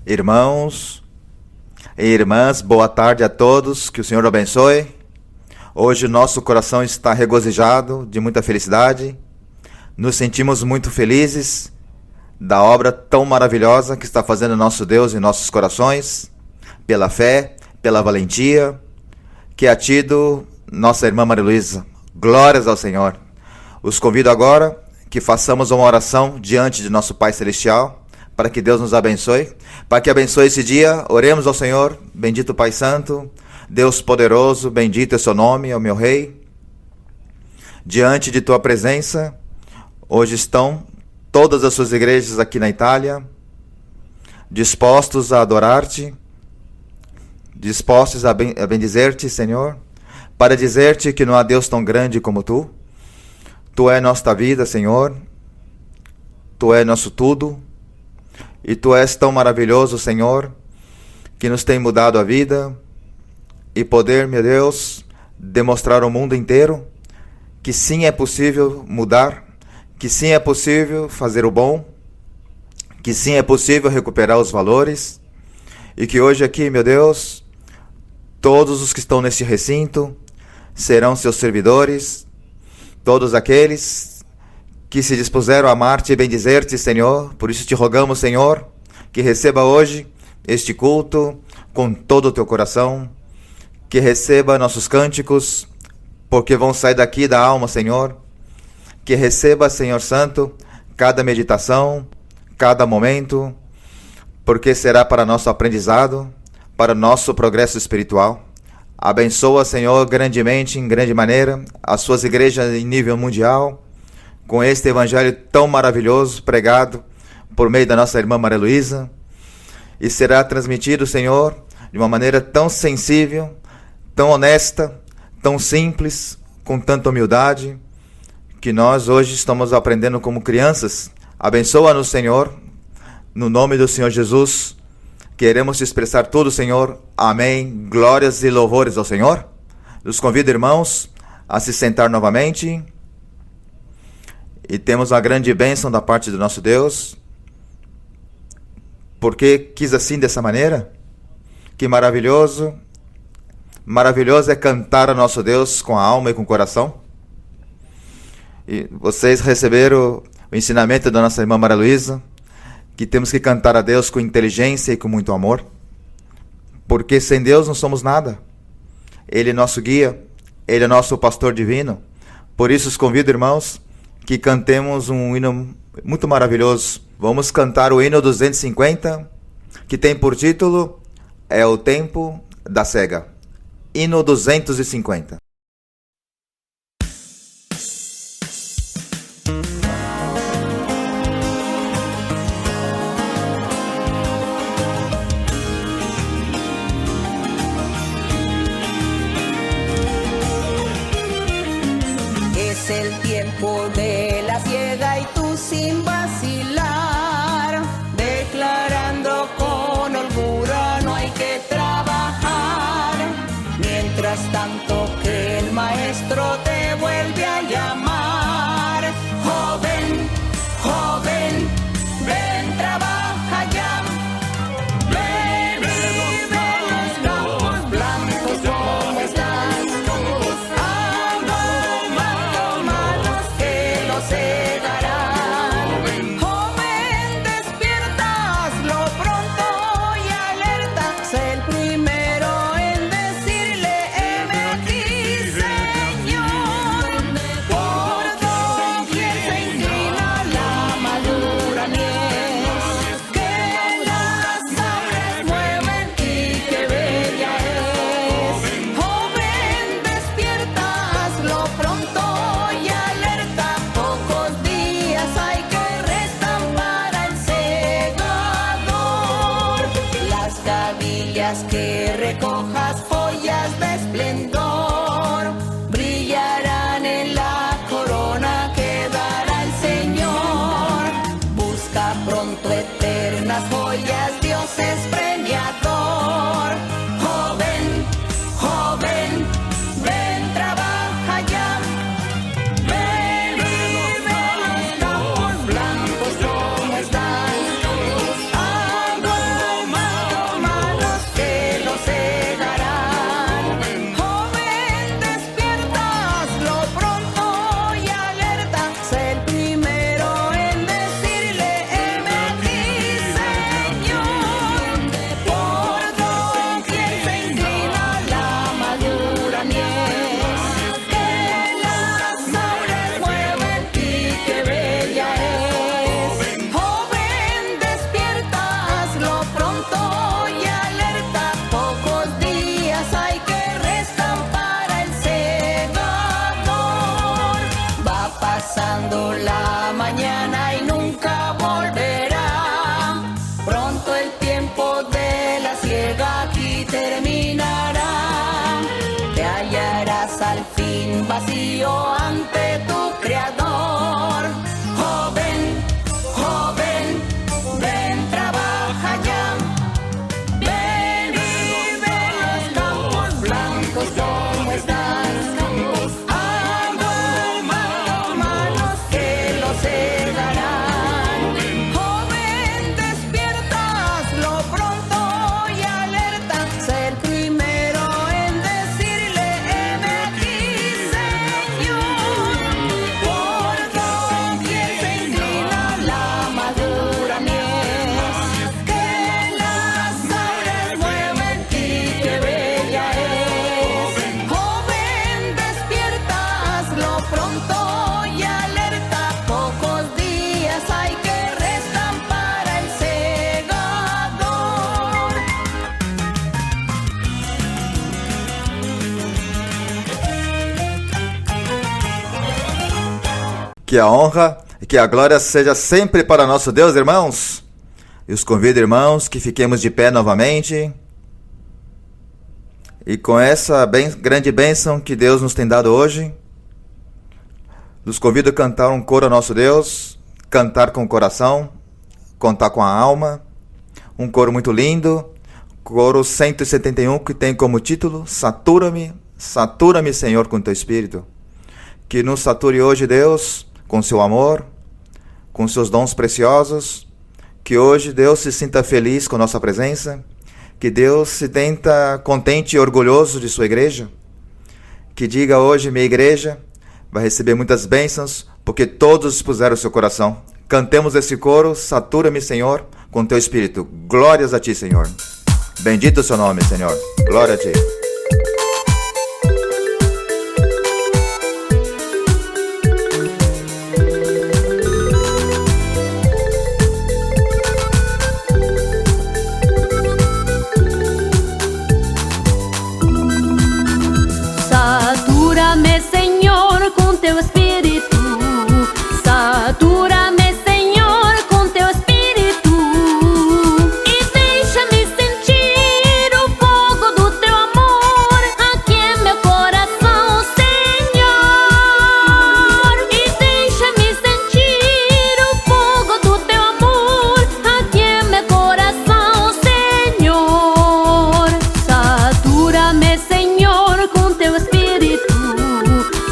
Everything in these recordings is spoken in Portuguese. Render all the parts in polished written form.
Irmãos e irmãs, boa tarde a todos, que o Senhor abençoe. Hoje nosso coração está regozijado de muita felicidade. Nos sentimos muito felizes da obra tão maravilhosa que está fazendo nosso Deus em nossos corações, pela fé, pela valentia que ha tido nossa irmã Maria Luísa. Glórias ao Senhor. Os convido agora que façamos uma oração diante de nosso Pai Celestial, para que Deus nos abençoe, para que abençoe esse dia. Oremos ao Senhor. Bendito Pai Santo, Deus poderoso, bendito é o seu nome, ó meu Rei. Diante de tua presença, hoje estão todas as suas igrejas aqui na Itália, dispostos a adorar-te, dispostos a bendizer-te, Senhor, para dizer-te que não há Deus tão grande como tu. Tu é nossa vida, Senhor. Tu é nosso tudo. E tu és tão maravilhoso, Senhor, que nos tem mudado a vida e poder, meu Deus, demonstrar ao mundo inteiro que sim é possível mudar, que sim é possível fazer o bom, que sim é possível recuperar os valores, e que hoje aqui, meu Deus, todos os que estão neste recinto serão seus servidores, todos aqueles que se dispuseram a amar-te e bendizer-te, Senhor. Por isso te rogamos, Senhor, que receba hoje este culto com todo o teu coração, que receba nossos cânticos, porque vão sair daqui da alma, Senhor. Que receba, Senhor Santo, cada meditação, cada momento, porque será para nosso aprendizado, para nosso progresso espiritual. Abençoa, Senhor, grandemente, em grande maneira, as suas igrejas em nível mundial, com este evangelho tão maravilhoso pregado por meio da nossa irmã Maria Luísa, e será transmitido, Senhor, de uma maneira tão sensível, tão honesta, tão simples, com tanta humildade, que nós hoje estamos aprendendo como crianças. Abençoa-nos, Senhor, no nome do Senhor Jesus. Queremos te expressar tudo, Senhor. Amém. Glórias e louvores ao Senhor. Os convido, irmãos, a se sentar novamente. E temos uma grande bênção da parte do nosso Deus, porque quis assim, dessa maneira. Que maravilhoso, maravilhoso é cantar a nosso Deus com a alma e com o coração. E vocês receberam o ensinamento da nossa irmã Maria Luísa, que temos que cantar a Deus com inteligência e com muito amor, porque sem Deus não somos nada. Ele é nosso guia, Ele é nosso pastor divino. Por isso os convido, irmãos, que cantemos um hino muito maravilhoso. Vamos cantar o hino 250, que tem por título É o Tempo da Cega. Hino 250. Es el tiempo de la ciega y tú sin vacilar, declarando con holgura no hay que trabajar. Mientras tanto que el maestro te vuelve a llamar. Joven, joven, ven, trabaja ya. Ven y ve los campos blancos como están. pronto y alerta, pocos días hay que restan para el segador. Que a honra e que a glória seja sempre para nosso Deus, irmãos. E os convido, irmãos, que fiquemos de pé novamente. E com essa grande bênção que Deus nos tem dado hoje, nos convido a cantar um coro ao nosso Deus, cantar com o coração, contar com a alma. Um coro muito lindo, coro 171, que tem como título Satura-me, satura-me, Senhor, com teu Espírito. Que nos sature hoje, Deus, com seu amor, com seus dons preciosos. Que hoje Deus se sinta feliz com nossa presença. Que Deus se sinta contente e orgulhoso de sua igreja. Que diga hoje, minha igreja vai receber muitas bênçãos, porque todos expuseram o seu coração. Cantemos esse coro, satura-me, Senhor, com teu Espírito. Glórias a ti, Senhor. Bendito o seu nome, Senhor. Glória a ti. Satura-me, Senhor, com teu Espírito. Satura-me, Senhor, com teu Espírito. E deixa-me sentir o fogo do teu amor aqui em meu coração, Senhor. E deixa-me sentir o fogo do teu amor aqui em meu coração, Senhor. Satura-me, Senhor, com teu Espírito.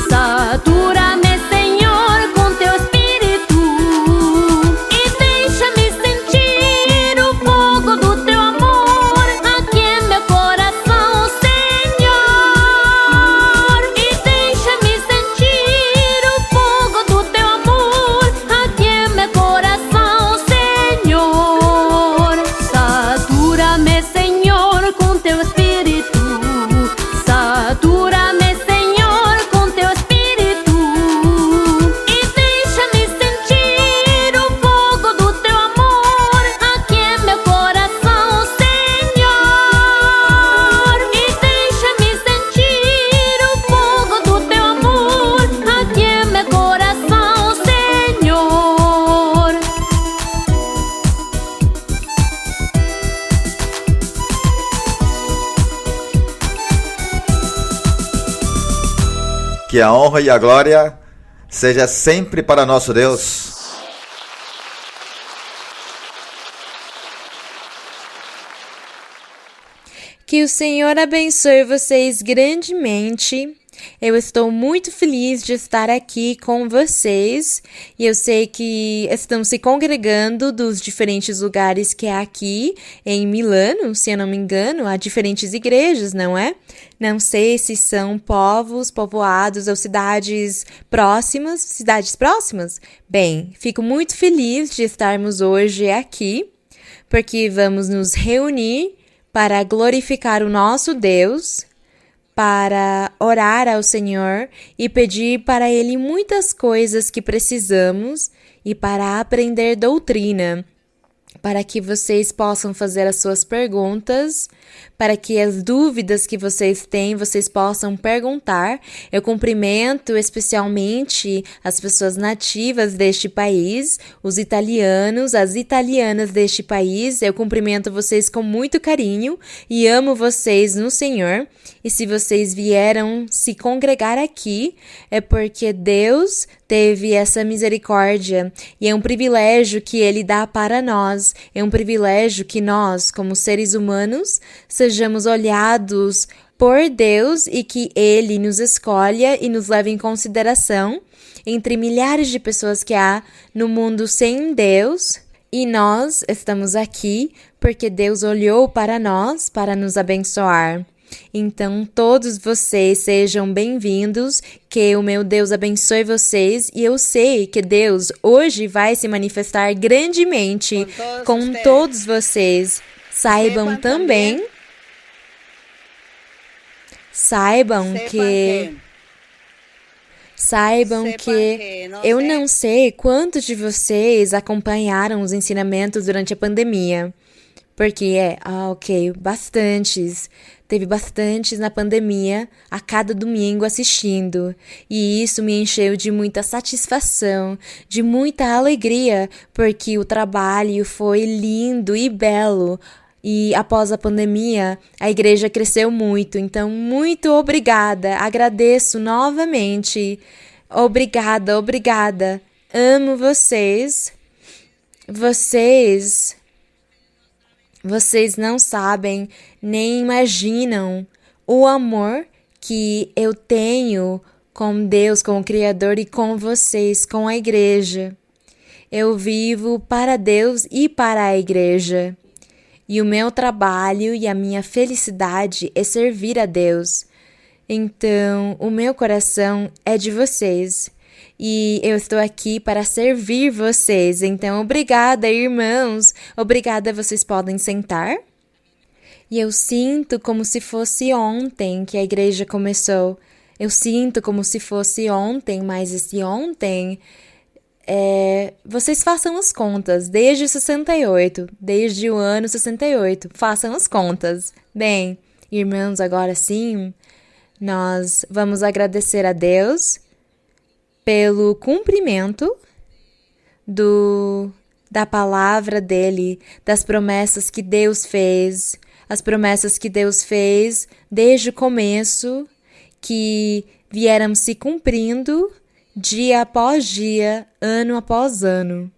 Satura-me, Senhor, com teu Espírito. E deixa-me sentir o fogo do teu amor aqui em meu coração, Senhor. E deixa-me sentir o fogo do teu amor aqui em meu coração, Senhor. Satura-me, Senhor, com teu Espírito. Satura-me, Senhor, com teu Espírito. E deixa-me sentir o fogo do teu amor aqui em meu coração, Senhor. E deixa-me sentir o fogo do teu amor aqui em meu coração, Senhor. Que a honra e a glória seja sempre para nosso Deus. Que o Senhor abençoe vocês grandemente. Eu estou muito feliz de estar aqui com vocês e eu sei que estão se congregando dos diferentes lugares que há aqui em Milano, se eu não me engano, há diferentes igrejas, não é? Não sei se são povoados ou cidades próximas. Bem, fico muito feliz de estarmos hoje aqui, porque vamos nos reunir para glorificar o nosso Deus, para orar ao Senhor e pedir para Ele muitas coisas que precisamos e para aprender doutrina, para que vocês possam fazer as suas perguntas, para que as dúvidas que vocês têm, vocês possam perguntar. Eu cumprimento especialmente as pessoas nativas deste país, os italianos, as italianas deste país. Eu cumprimento vocês com muito carinho e amo vocês no Senhor. E se vocês vieram se congregar aqui, é porque Deus teve essa misericórdia e é um privilégio que Ele dá para nós. É um privilégio que nós, como seres humanos, sejamos olhados por Deus e que Ele nos escolha e nos leve em consideração entre milhares de pessoas que há no mundo sem Deus. E nós estamos aqui porque Deus olhou para nós para nos abençoar. Então, todos vocês sejam bem-vindos, que o meu Deus abençoe vocês e eu sei que Deus hoje vai se manifestar grandemente com todos vocês. Saibam Saibam que eu não sei quantos de vocês acompanharam os ensinamentos durante a pandemia. Porque bastantes. Teve bastantes na pandemia a cada domingo assistindo. E isso me encheu de muita satisfação, de muita alegria, porque o trabalho foi lindo e belo. E após a pandemia, a igreja cresceu muito. Então, muito obrigada. Agradeço novamente. Obrigada, obrigada. Amo vocês. Vocês não sabem, nem imaginam o amor que eu tenho com Deus, com o Criador e com vocês, com a igreja. Eu vivo para Deus e para a igreja. E o meu trabalho e a minha felicidade é servir a Deus. Então, o meu coração é de vocês. E eu estou aqui para servir vocês. Então, obrigada, irmãos. Obrigada, vocês podem sentar. E eu sinto como se fosse ontem que a igreja começou. Eu sinto como se fosse ontem, mas esse ontem... vocês façam as contas, desde 68, desde o ano 68. Façam as contas. Bem, irmãos, agora sim, nós vamos agradecer a Deus pelo cumprimento da palavra dele, das promessas que Deus fez, as promessas que Deus fez desde o começo, que vieram se cumprindo dia após dia, ano após ano.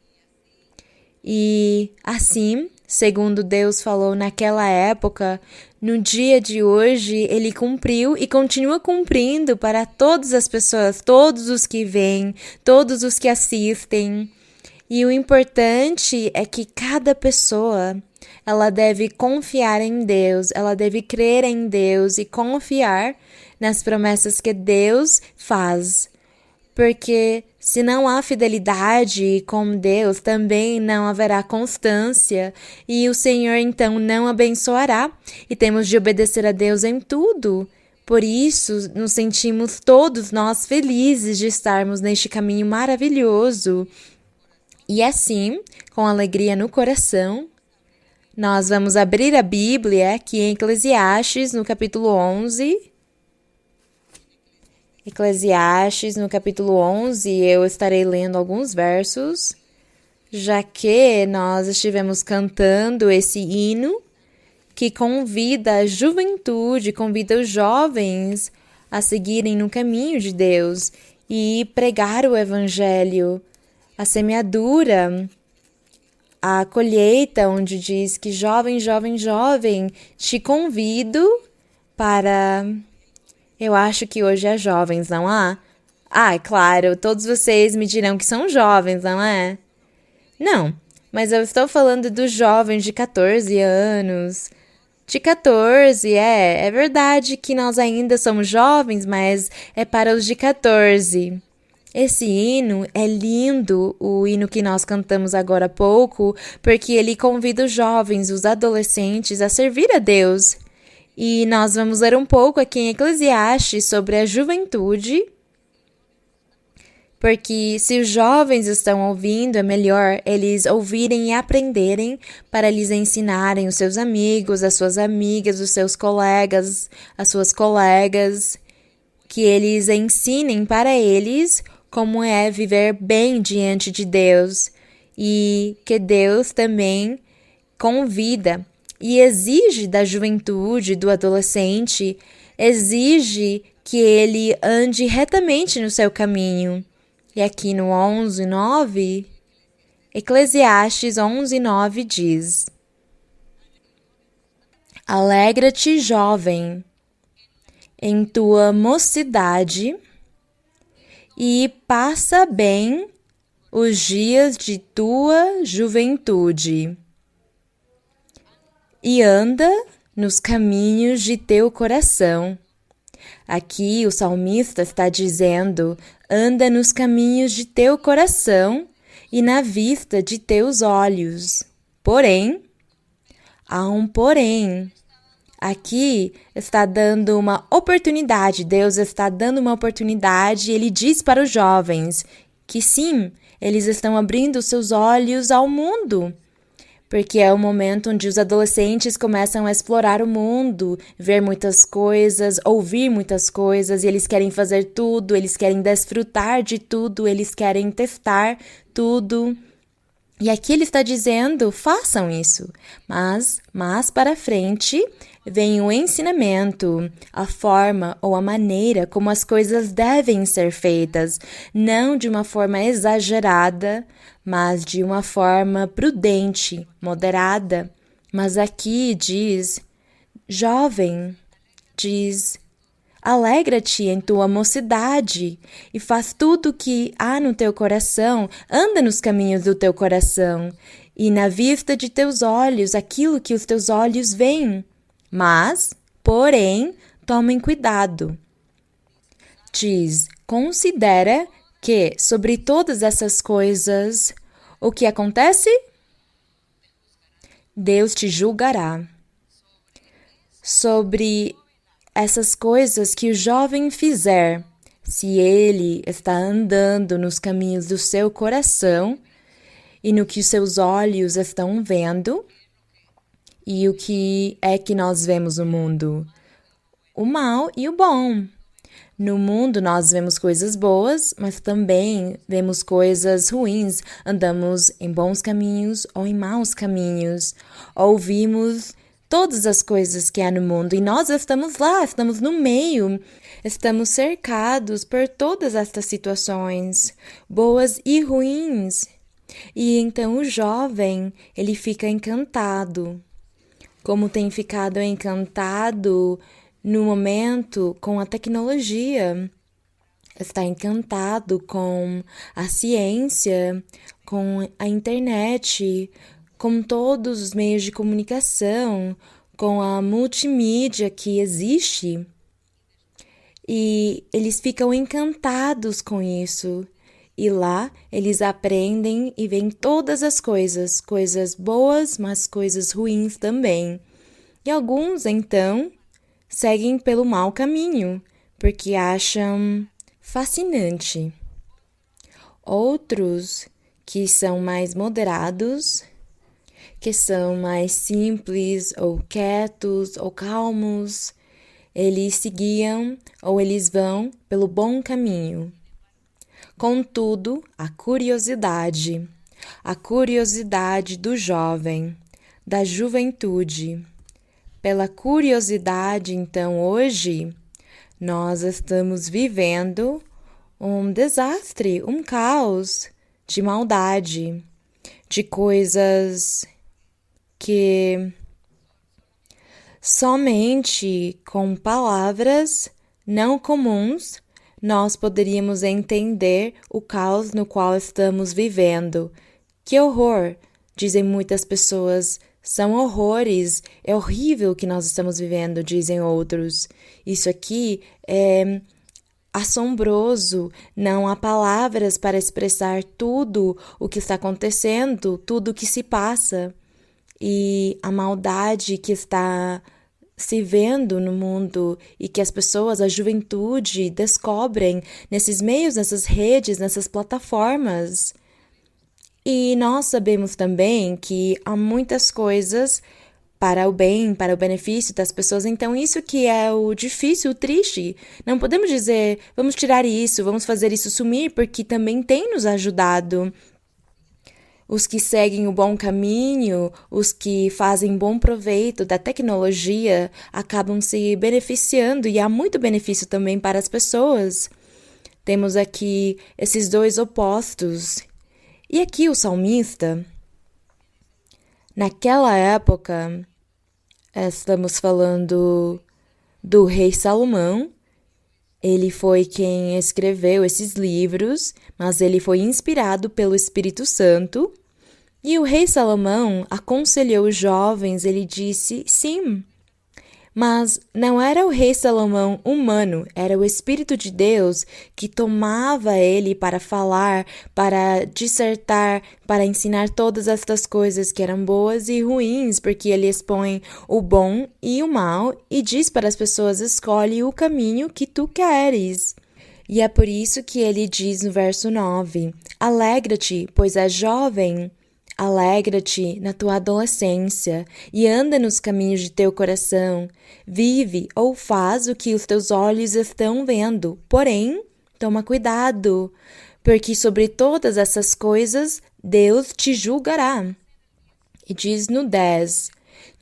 E assim, segundo Deus falou naquela época, no dia de hoje, ele cumpriu e continua cumprindo para todas as pessoas, todos os que vêm, todos os que assistem. E o importante é que cada pessoa, ela deve confiar em Deus, ela deve crer em Deus e confiar nas promessas que Deus faz. Porque se não há fidelidade com Deus, também não haverá constância e o Senhor então não abençoará. E temos de obedecer a Deus em tudo. Por isso, nos sentimos todos nós felizes de estarmos neste caminho maravilhoso. E assim, com alegria no coração, nós vamos abrir a Bíblia aqui em Eclesiastes, no capítulo 11. Eclesiastes, no capítulo 11, eu estarei lendo alguns versos, já que nós estivemos cantando esse hino que convida a juventude, convida os jovens a seguirem no caminho de Deus e pregar o evangelho, a semeadura, a colheita, onde diz que jovem, jovem, jovem, te convido para... Eu acho que hoje é jovens, não há? Ah, claro, todos vocês me dirão que são jovens, não é? Não, mas eu estou falando dos jovens de 14 anos. De 14, é verdade que nós ainda somos jovens, mas é para os de 14. Esse hino é lindo, o hino que nós cantamos agora há pouco, porque ele convida os jovens, os adolescentes a servir a Deus. E nós vamos ler um pouco aqui em Eclesiastes sobre a juventude, porque se os jovens estão ouvindo, é melhor eles ouvirem e aprenderem para lhes ensinarem os seus amigos, as suas amigas, os seus colegas, as suas colegas, que eles ensinem para eles como é viver bem diante de Deus e que Deus também convida e exige da juventude, do adolescente, exige que ele ande retamente no seu caminho. E aqui no 11:9, Eclesiastes 11:9 diz: Alegra-te, jovem, em tua mocidade, e passa bem os dias de tua juventude. E anda nos caminhos de teu coração. Aqui o salmista está dizendo: anda nos caminhos de teu coração e na vista de teus olhos. Porém, há um porém. Aqui está dando uma oportunidade, Deus está dando uma oportunidade, ele diz para os jovens que sim, eles estão abrindo seus olhos ao mundo, porque é o momento onde os adolescentes começam a explorar o mundo, ver muitas coisas, ouvir muitas coisas, e eles querem fazer tudo, eles querem desfrutar de tudo, eles querem testar tudo. E aqui ele está dizendo, façam isso, mas para frente vem o ensinamento, a forma ou a maneira como as coisas devem ser feitas, não de uma forma exagerada, mas de uma forma prudente, moderada. Mas aqui diz, jovem, diz, alegra-te em tua mocidade e faz tudo o que há no teu coração, anda nos caminhos do teu coração e na vista de teus olhos aquilo que os teus olhos veem. Mas, porém, tomem cuidado. Diz, considera que sobre todas essas coisas, o que acontece? Deus te julgará. Sobre essas coisas que o jovem fizer, se ele está andando nos caminhos do seu coração e no que os seus olhos estão vendo, e o que é que nós vemos no mundo? O mal e o bom. No mundo nós vemos coisas boas, mas também vemos coisas ruins. Andamos em bons caminhos ou em maus caminhos. Ouvimos todas as coisas que há no mundo e nós estamos lá, estamos no meio. Estamos cercados por todas estas situações, boas e ruins. E então o jovem, ele fica encantado. Como tem ficado encantado no momento com a tecnologia, está encantado com a ciência, com a internet, com todos os meios de comunicação, com a multimídia que existe. E eles ficam encantados com isso. E lá eles aprendem e veem todas as coisas, coisas boas, mas coisas ruins também. E alguns, então, seguem pelo mau caminho, porque acham fascinante. Outros, que são mais moderados, que são mais simples, ou quietos, ou calmos, eles seguiam ou eles vão pelo bom caminho. Contudo, a curiosidade do jovem, da juventude. Pela curiosidade, então, hoje, nós estamos vivendo um desastre, um caos de maldade, de coisas que somente com palavras não comuns nós poderíamos entender o caos no qual estamos vivendo. Que horror, dizem muitas pessoas, são horrores, é horrível o que nós estamos vivendo, dizem outros. Isso aqui é assombroso, não há palavras para expressar tudo o que está acontecendo, tudo o que se passa. E a maldade que está se vendo no mundo e que as pessoas, a juventude, descobrem nesses meios, nessas redes, nessas plataformas. E nós sabemos também que há muitas coisas para o bem, para o benefício das pessoas. Então, isso que é o difícil, o triste. Não podemos dizer, vamos tirar isso, vamos fazer isso sumir, porque também tem nos ajudado. Os que seguem o bom caminho, os que fazem bom proveito da tecnologia, acabam se beneficiando e há muito benefício também para as pessoas. Temos aqui esses dois opostos. E aqui o salmista, naquela época, estamos falando do rei Salomão. Ele foi quem escreveu esses livros, mas ele foi inspirado pelo Espírito Santo. E o rei Salomão aconselhou os jovens, ele disse, sim, Mas não era o rei Salomão humano, era o Espírito de Deus que tomava ele para falar, para dissertar, para ensinar todas estas coisas que eram boas e ruins, porque ele expõe o bom e o mal e diz para as pessoas: escolhe o caminho que tu queres. E é por isso que ele diz no verso 9: alegra-te, pois és jovem. Alegra-te na tua adolescência e anda nos caminhos de teu coração. Vive ou faz o que os teus olhos estão vendo. Porém, toma cuidado, porque sobre todas essas coisas Deus te julgará. E diz no 10: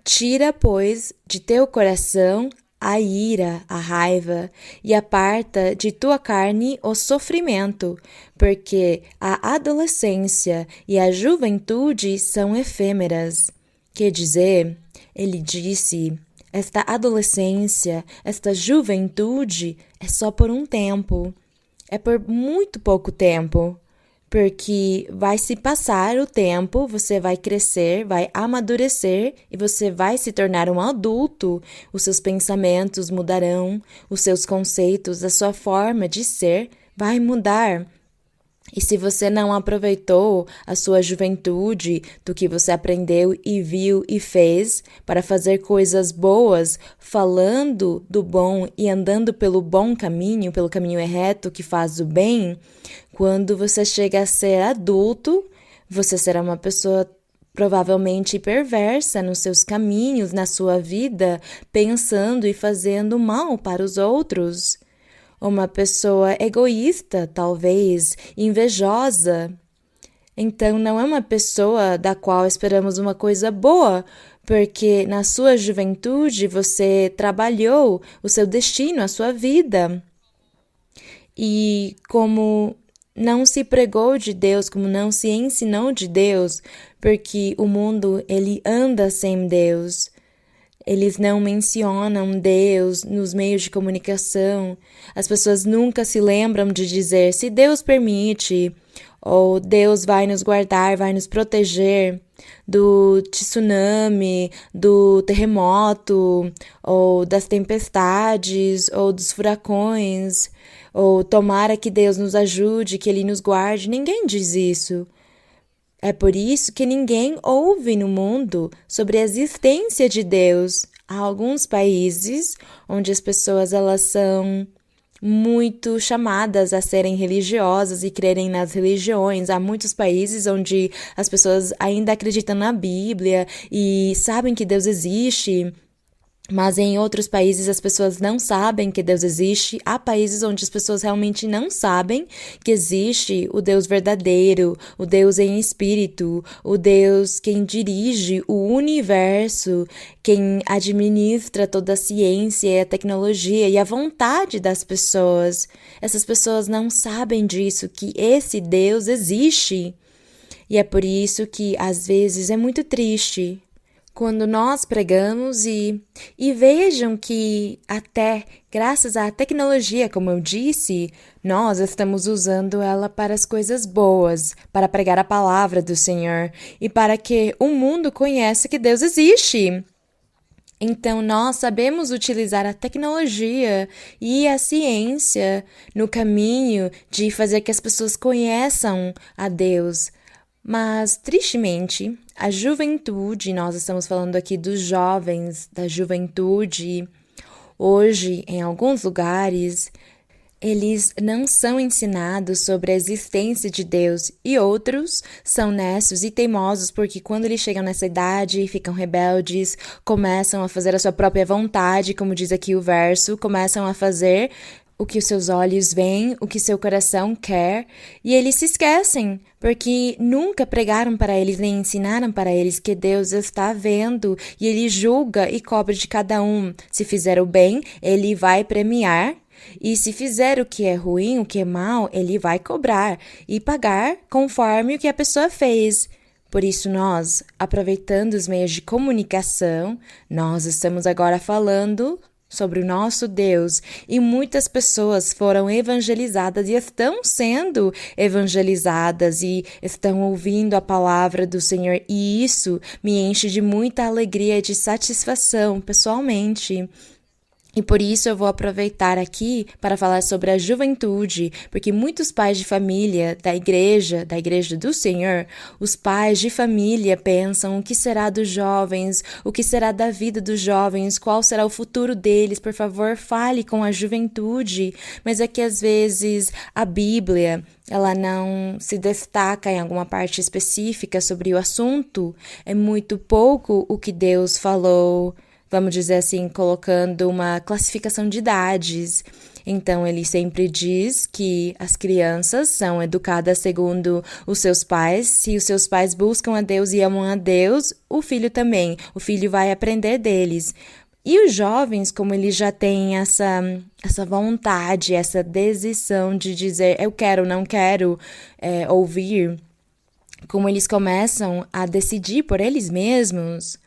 tira, pois, de teu coração a ira, a raiva, e aparta de tua carne o sofrimento, porque a adolescência e a juventude são efêmeras. Quer dizer, ele disse, esta adolescência, esta juventude é só por um tempo, é por muito pouco tempo. Porque vai se passar o tempo, você vai crescer, vai amadurecer e você vai se tornar um adulto. Os seus pensamentos mudarão, os seus conceitos, a sua forma de ser vai mudar. E se você não aproveitou a sua juventude, do que você aprendeu e viu e fez para fazer coisas boas, falando do bom e andando pelo bom caminho, pelo caminho reto que faz o bem, quando você chega a ser adulto, você será uma pessoa provavelmente perversa nos seus caminhos, na sua vida, pensando e fazendo mal para os outros. Uma pessoa egoísta, talvez, invejosa. Então, não é uma pessoa da qual esperamos uma coisa boa, porque na sua juventude você trabalhou o seu destino, a sua vida. E como não se pregou de Deus, como não se ensinou de Deus, porque o mundo, ele anda sem Deus. Eles não mencionam Deus nos meios de comunicação. As pessoas nunca se lembram de dizer se Deus permite, ou Deus vai nos guardar, vai nos proteger do tsunami, do terremoto, ou das tempestades, ou dos furacões, ou tomara que Deus nos ajude, que Ele nos guarde. Ninguém diz isso. É por isso que ninguém ouve no mundo sobre a existência de Deus. Há alguns países onde as pessoas elas são muito chamadas a serem religiosas e crerem nas religiões. Há muitos países onde as pessoas ainda acreditam na Bíblia e sabem que Deus existe. Mas em outros países as pessoas não sabem que Deus existe. Há países onde as pessoas realmente não sabem que existe o Deus verdadeiro, o Deus em espírito, o Deus quem dirige o universo, quem administra toda a ciência e a tecnologia e a vontade das pessoas. Essas pessoas não sabem disso, que esse Deus existe. E é por isso que às vezes é muito triste quando nós pregamos e vejam que até graças à tecnologia, como eu disse, nós estamos usando ela para as coisas boas, para pregar a palavra do Senhor e para que o mundo conheça que Deus existe. Então, nós sabemos utilizar a tecnologia e a ciência no caminho de fazer que as pessoas conheçam a Deus. Mas, tristemente, a juventude, nós estamos falando aqui dos jovens, da juventude, hoje, em alguns lugares, eles não são ensinados sobre a existência de Deus e outros são nécios e teimosos porque quando eles chegam nessa idade, ficam rebeldes, começam a fazer a sua própria vontade, como diz aqui o verso, começam a fazer o que os seus olhos veem, o que seu coração quer, e eles se esquecem, porque nunca pregaram para eles, nem ensinaram para eles que Deus está vendo, e Ele julga e cobra de cada um. Se fizer o bem, Ele vai premiar, e se fizer o que é ruim, o que é mal, Ele vai cobrar e pagar conforme o que a pessoa fez. Por isso nós, aproveitando os meios de comunicação, nós estamos agora falando sobre o nosso Deus, e muitas pessoas foram evangelizadas e estão sendo evangelizadas e estão ouvindo a palavra do Senhor, e isso me enche de muita alegria e de satisfação pessoalmente. E por isso eu vou aproveitar aqui para falar sobre a juventude, porque muitos pais de família da igreja do Senhor, os pais de família pensam o que será dos jovens, o que será da vida dos jovens, qual será o futuro deles, por favor, fale com a juventude. Mas é que às vezes a Bíblia, ela não se destaca em alguma parte específica sobre o assunto, é muito pouco o que Deus falou, vamos dizer assim, colocando uma classificação de idades. Então, ele sempre diz que as crianças são educadas segundo os seus pais. Se os seus pais buscam a Deus e amam a Deus, o filho também. O filho vai aprender deles. E os jovens, como eles já têm essa vontade, essa decisão de dizer eu quero, não quero ouvir, como eles começam a decidir por eles mesmos,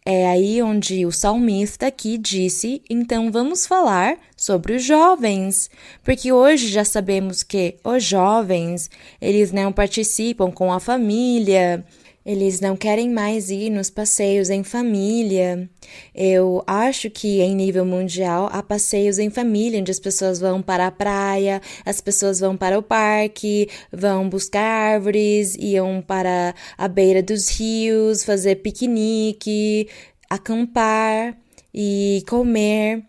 é aí onde o salmista aqui disse, então vamos falar sobre os jovens, porque hoje já sabemos que os jovens, eles não participam com a família, eles não querem mais ir nos passeios em família. Eu acho que em nível mundial há passeios em família, onde as pessoas vão para a praia, as pessoas vão para o parque, vão buscar árvores, iam para a beira dos rios, fazer piquenique, acampar e comer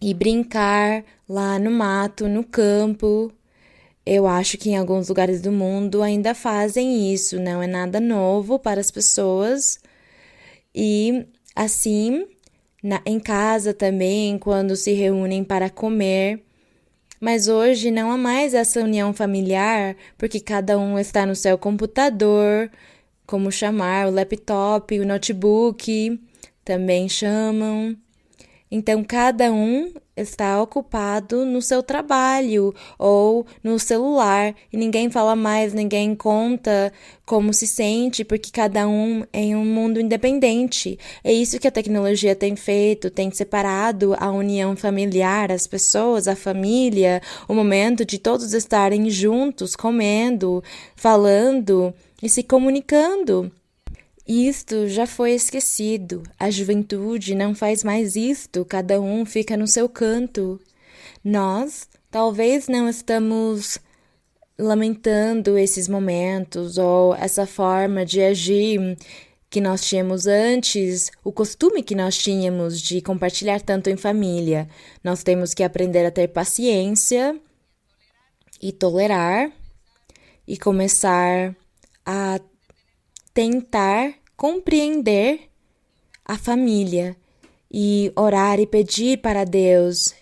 e brincar lá no mato, no campo. Eu acho que em alguns lugares do mundo ainda fazem isso, não é nada novo para as pessoas. E assim, em casa também, quando se reúnem para comer. Mas hoje não há mais essa união familiar, porque cada um está no seu computador, como chamar, o laptop, o notebook, também chamam. Então, cada um está ocupado no seu trabalho ou no celular e ninguém fala mais, ninguém conta como se sente, porque cada um é em um mundo independente. É isso que a tecnologia tem feito, tem separado a união familiar, as pessoas, a família, o momento de todos estarem juntos, comendo, falando e se comunicando. Isto já foi esquecido. A juventude não faz mais isto, cada um fica no seu canto. Nós talvez não estamos lamentando esses momentos ou essa forma de agir que nós tínhamos antes, o costume que nós tínhamos de compartilhar tanto em família. Nós temos que aprender a ter paciência e tolerar e começar a tentar compreender a família e orar e pedir para Deus.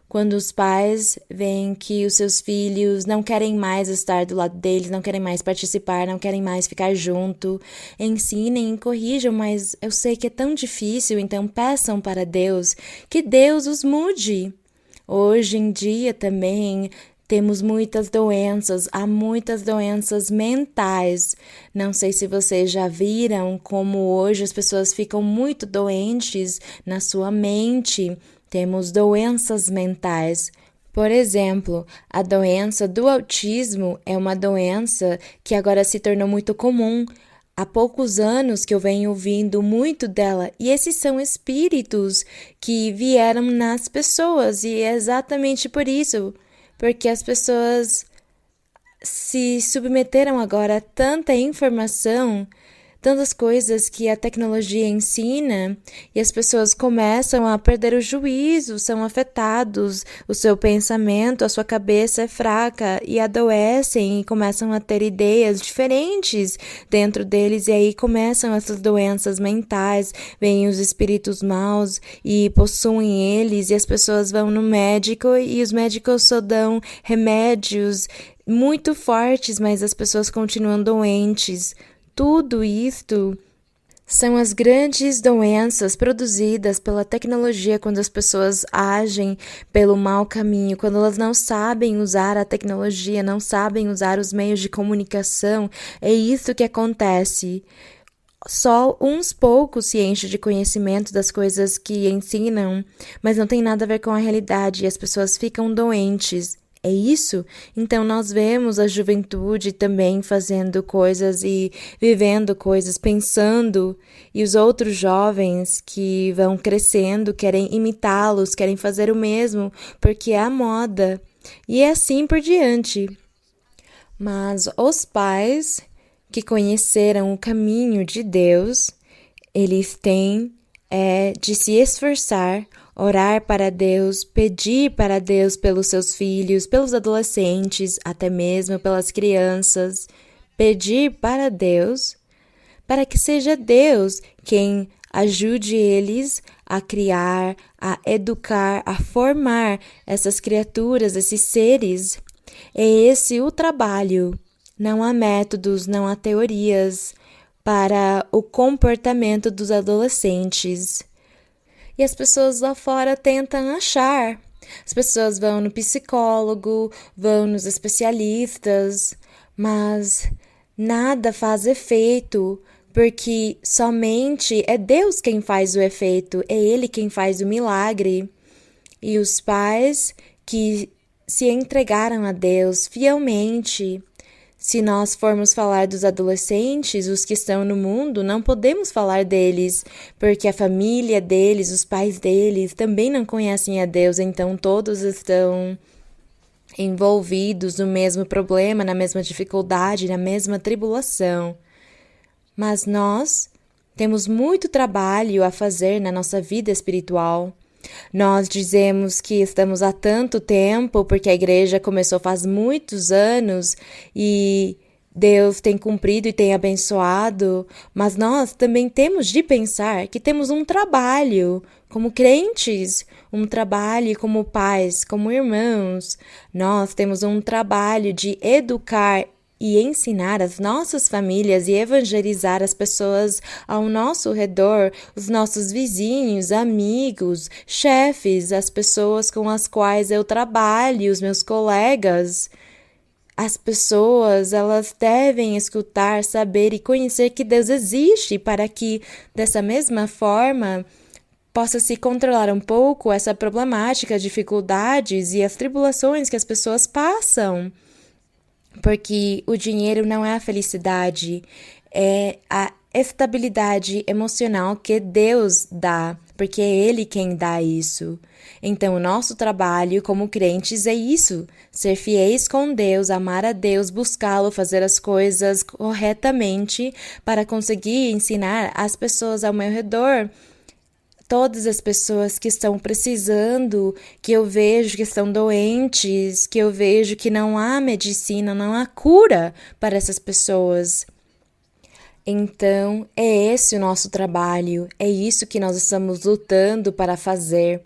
Quando os pais veem que os seus filhos não querem mais estar do lado deles, não querem mais participar, não querem mais ficar junto, ensinem e corrijam, mas eu sei que é tão difícil, então peçam para Deus que Deus os mude. Hoje em dia também temos muitas doenças, há muitas doenças mentais. Não sei se vocês já viram como hoje as pessoas ficam muito doentes na sua mente. Temos doenças mentais. Por exemplo, a doença do autismo é uma doença que agora se tornou muito comum. Há poucos anos que eu venho ouvindo muito dela, e esses são espíritos que vieram nas pessoas, e é exatamente por isso. Porque as pessoas se submeteram agora a tanta informação, tantas coisas que a tecnologia ensina, e as pessoas começam a perder o juízo, são afetados, o seu pensamento, a sua cabeça é fraca e adoecem e começam a ter ideias diferentes dentro deles, e aí começam essas doenças mentais, vêm os espíritos maus e possuem eles, e as pessoas vão no médico e os médicos só dão remédios muito fortes, mas as pessoas continuam doentes. Tudo isto são as grandes doenças produzidas pela tecnologia quando as pessoas agem pelo mau caminho, quando elas não sabem usar a tecnologia, não sabem usar os meios de comunicação. É isso que acontece. só uns poucos se enchem de conhecimento das coisas que ensinam, mas não tem nada a ver com a realidade e as pessoas ficam doentes. É isso? Então nós vemos a juventude também fazendo coisas e vivendo coisas, pensando, e os outros jovens que vão crescendo querem imitá-los, querem fazer o mesmo, porque é a moda. E é assim por diante. Mas os pais que conheceram o caminho de Deus, eles têm de se esforçar, orar para Deus, pedir para Deus pelos seus filhos, pelos adolescentes, até mesmo pelas crianças, pedir para Deus, para que seja Deus quem ajude eles a criar, a educar, a formar essas criaturas, esses seres. É esse o trabalho. Não há métodos, não há teorias para o comportamento dos adolescentes. E as pessoas lá fora tentam achar. As pessoas vão no psicólogo, vão nos especialistas, mas nada faz efeito, porque somente é Deus quem faz o efeito, é Ele quem faz o milagre. E os pais que se entregaram a Deus fielmente. Se nós formos falar dos adolescentes, os que estão no mundo, não podemos falar deles, porque a família deles, os pais deles, também não conhecem a Deus, então todos estão envolvidos no mesmo problema, na mesma dificuldade, na mesma tribulação. Mas nós temos muito trabalho a fazer na nossa vida espiritual. Nós dizemos que estamos há tanto tempo porque a igreja começou faz muitos anos e Deus tem cumprido e tem abençoado, mas nós também temos de pensar que temos um trabalho como crentes, um trabalho como pais, como irmãos. Nós temos um trabalho de educar e ensinar as nossas famílias e evangelizar as pessoas ao nosso redor, os nossos vizinhos, amigos, chefes, as pessoas com as quais eu trabalho, os meus colegas. As pessoas, elas devem escutar, saber e conhecer que Deus existe para que, dessa mesma forma, possa se controlar um pouco essa problemática, dificuldades e as tribulações que as pessoas passam. Porque o dinheiro não é a felicidade, é a estabilidade emocional que Deus dá, porque é Ele quem dá isso. Então, o nosso trabalho como crentes é isso, ser fiéis com Deus, amar a Deus, buscá-lo, fazer as coisas corretamente para conseguir ensinar as pessoas ao meu redor. Todas as pessoas que estão precisando, que eu vejo que estão doentes, que eu vejo que não há medicina, não há cura para essas pessoas. Então, é esse o nosso trabalho, é isso que nós estamos lutando para fazer.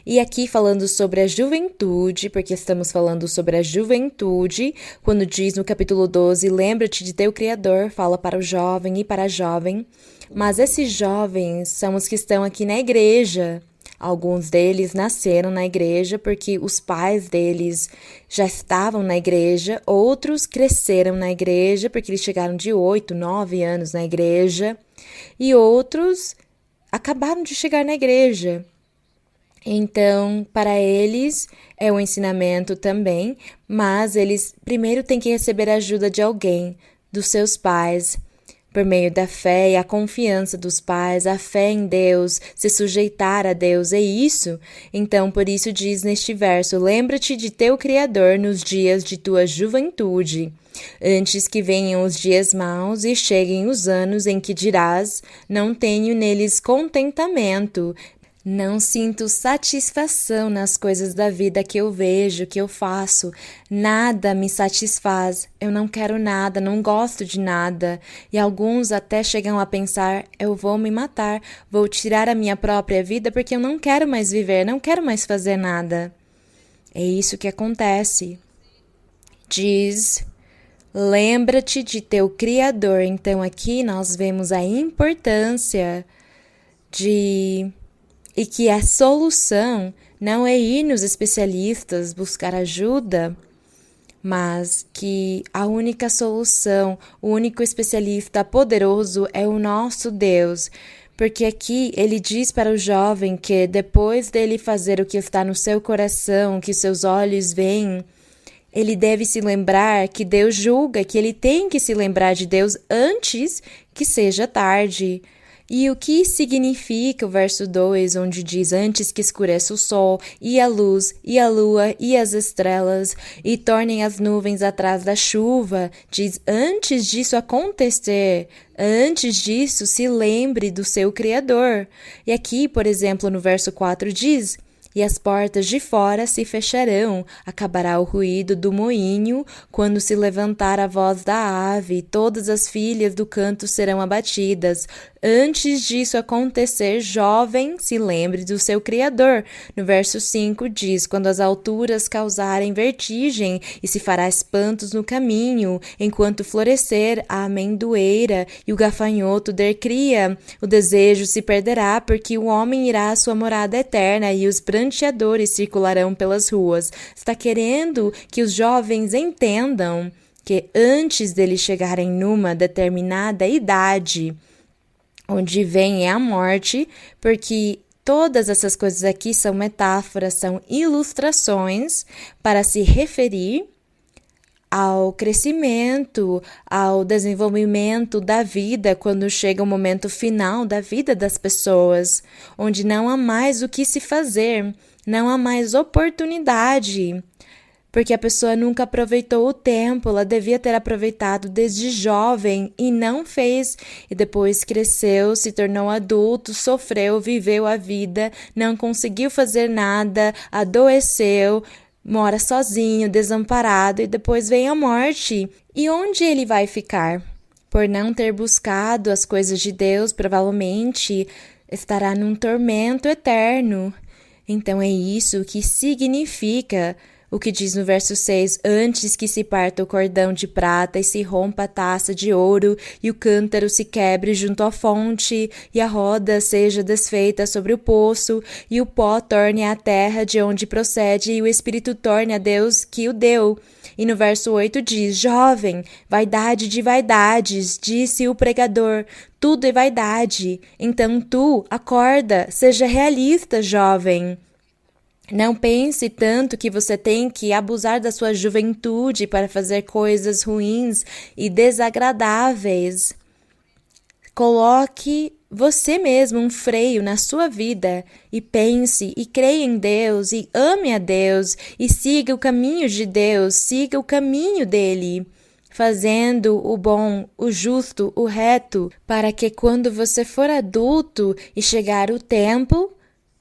E aqui falando sobre a juventude, porque estamos falando sobre a juventude, quando diz no capítulo 12, lembra-te de teu Criador, fala para o jovem e para a jovem. Mas esses jovens são os que estão aqui na igreja. Alguns deles nasceram na igreja porque os pais deles já estavam na igreja. Outros cresceram na igreja porque eles chegaram de 8, 9 anos na igreja. E outros acabaram de chegar na igreja. Então, para eles é um ensinamento também, mas eles primeiro têm que receber a ajuda de alguém, dos seus pais, por meio da fé e a confiança dos pais, a fé em Deus, se sujeitar a Deus, é isso? Então, por isso diz neste verso, lembra-te de teu Criador nos dias de tua juventude, antes que venham os dias maus e cheguem os anos em que dirás, não tenho neles contentamento, não sinto satisfação nas coisas da vida que eu vejo, que eu faço. Nada me satisfaz. Eu não quero nada, não gosto de nada. E alguns até chegam a pensar, eu vou me matar, vou tirar a minha própria vida porque eu não quero mais viver, não quero mais fazer nada. É isso que acontece. Diz, lembra-te de teu Criador. Então aqui nós vemos a importância e que a solução não é ir nos especialistas buscar ajuda, mas que a única solução, o único especialista poderoso é o nosso Deus. Porque aqui ele diz para o jovem que depois dele fazer o que está no seu coração, que seus olhos veem, ele deve se lembrar que Deus julga, que ele tem que se lembrar de Deus antes que seja tarde. E o que significa o verso 2, onde diz: antes que escureça o sol, e a luz, e a lua, e as estrelas, e tornem as nuvens atrás da chuva? Diz: antes disso acontecer, antes disso se lembre do seu Criador. E aqui, por exemplo, no verso 4 diz: e as portas de fora se fecharão, acabará o ruído do moinho, quando se levantar a voz da ave, todas as filhas do canto serão abatidas. Antes disso acontecer, jovem, se lembre do seu Criador. No verso 5 diz: quando as alturas causarem vertigem e se fará espantos no caminho, enquanto florescer a amendoeira e o gafanhoto der cria, o desejo se perderá, porque o homem irá à sua morada eterna e os pranteadores circularão pelas ruas. Está querendo que os jovens entendam que antes deles chegarem numa determinada idade, onde vem a morte, porque todas essas coisas aqui são metáforas, são ilustrações para se referir ao crescimento, ao desenvolvimento da vida quando chega o momento final da vida das pessoas, onde não há mais o que se fazer, não há mais oportunidade. Porque a pessoa nunca aproveitou o tempo, ela devia ter aproveitado desde jovem e não fez. E depois cresceu, se tornou adulto, sofreu, viveu a vida, não conseguiu fazer nada, adoeceu, mora sozinho, desamparado e depois vem a morte. E onde ele vai ficar? Por não ter buscado as coisas de Deus, provavelmente estará num tormento eterno. Então é isso que significa o que diz no verso 6, antes que se parta o cordão de prata e se rompa a taça de ouro e o cântaro se quebre junto à fonte e a roda seja desfeita sobre o poço e o pó torne à terra de onde procede e o Espírito torne a Deus que o deu. E no verso 8 diz, jovem, vaidade de vaidades, disse o pregador, tudo é vaidade. Então tu, acorda, seja realista, jovem. Não pense tanto que você tem que abusar da sua juventude para fazer coisas ruins e desagradáveis. Coloque você mesmo um freio na sua vida e pense e creia em Deus e ame a Deus e siga o caminho de Deus, siga o caminho dele, fazendo o bom, o justo, o reto, para que quando você for adulto e chegar o tempo,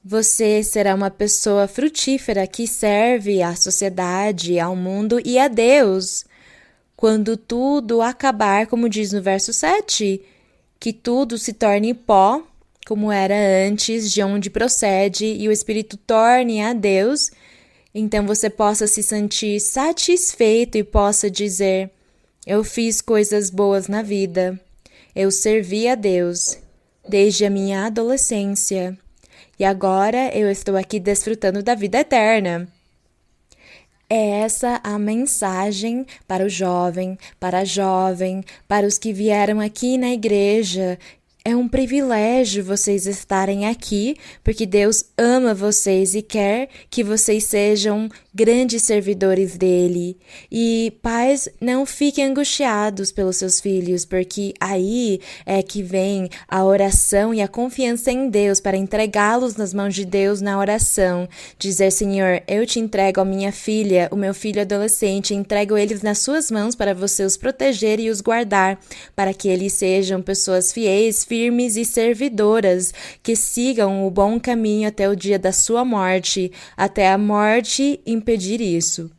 você será uma pessoa frutífera que serve à sociedade, ao mundo e a Deus. Quando tudo acabar, como diz no verso 7, que tudo se torne pó, como era antes, de onde procede, e o Espírito torne a Deus, então você possa se sentir satisfeito e possa dizer, eu fiz coisas boas na vida, eu servi a Deus desde a minha adolescência. E agora eu estou aqui desfrutando da vida eterna. É essa a mensagem para o jovem, para a jovem, para os que vieram aqui na igreja. É um privilégio vocês estarem aqui, porque Deus ama vocês e quer que vocês sejam grandes servidores dele. E pais, não fiquem angustiados pelos seus filhos, porque aí é que vem a oração e a confiança em Deus para entregá-los nas mãos de Deus na oração. Dizer, Senhor, eu te entrego a minha filha, o meu filho adolescente, entrego eles nas suas mãos para você os proteger e os guardar, para que eles sejam pessoas fiéis, firmes e servidoras, que sigam o bom caminho até o dia da sua morte, até a morte impedir isso.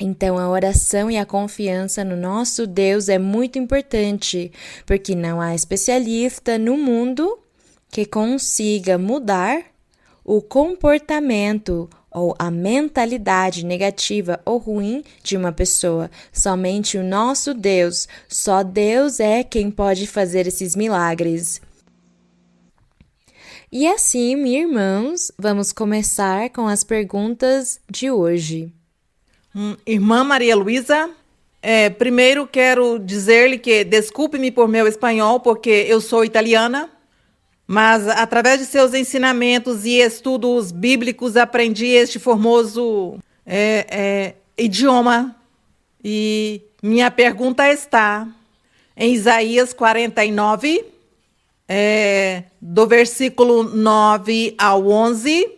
Então, a oração e a confiança no nosso Deus é muito importante, porque não há especialista no mundo que consiga mudar o comportamento ou a mentalidade negativa ou ruim de uma pessoa. Somente o nosso Deus, só Deus é quem pode fazer esses milagres. E assim, irmãos, vamos começar com as perguntas de hoje. Irmã Maria Luísa, primeiro quero dizer-lhe que desculpe-me por meu espanhol, porque eu sou italiana, mas através de seus ensinamentos e estudos bíblicos aprendi este formoso idioma. E minha pergunta está em Isaías 49, do versículo 9 ao 11.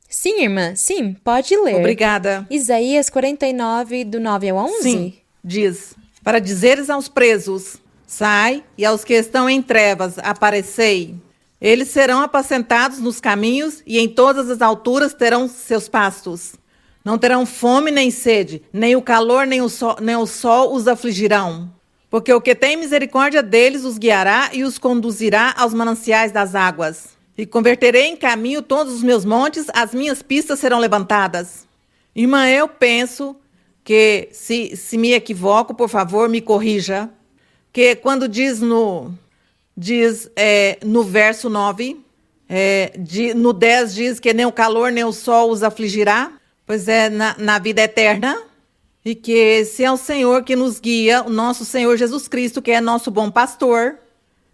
Sim, irmã, sim, pode ler. Obrigada. Isaías 49, do 9 ao 11? Sim, diz: para dizeres aos presos, sai, e aos que estão em trevas, aparecei. Eles serão apacentados nos caminhos, e em todas as alturas terão seus pastos. Não terão fome nem sede, nem o calor nem o sol os afligirão. Porque o que tem misericórdia deles os guiará e os conduzirá aos mananciais das águas. E converterei em caminho todos os meus montes, as minhas pistas serão levantadas. Irmã, eu penso que, se me equivoco, por favor, me corrija, que quando diz no verso 9, no 10 diz que nem o calor nem o sol os afligirá, pois é na vida eterna, e que esse é o Senhor que nos guia, o nosso Senhor Jesus Cristo, que é nosso bom pastor.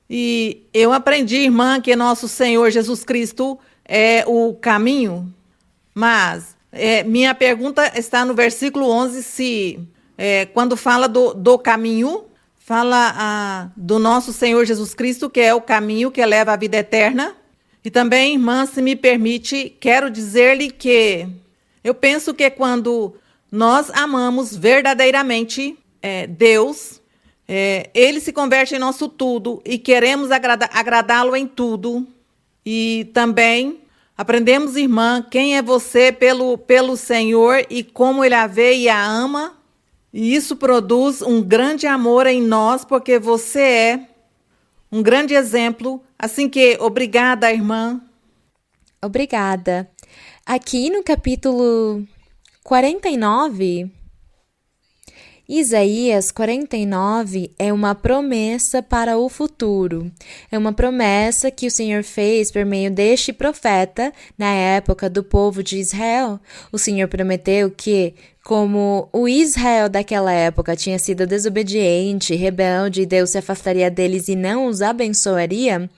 E eu aprendi, irmã, que nosso Senhor Jesus Cristo é o caminho, mas minha pergunta está no versículo 11, quando fala do caminho, fala do nosso Senhor Jesus Cristo, que é o caminho que leva à vida eterna. E também, irmã, se me permite, quero dizer-lhe que eu penso que quando nós amamos verdadeiramente Deus, Ele se converte em nosso tudo e queremos agradá-lo em tudo. E também aprendemos, irmã, quem é você pelo Senhor e como Ele a vê e a ama. E isso produz um grande amor em nós, porque você é um grande exemplo. Assim que, obrigada, irmã. Obrigada. Aqui no capítulo 49, Isaías 49 é uma promessa para o futuro. É uma promessa que o Senhor fez por meio deste profeta na época do povo de Israel. O Senhor prometeu que, como o Israel daquela época tinha sido desobediente, rebelde, Deus se afastaria deles e não os abençoaria,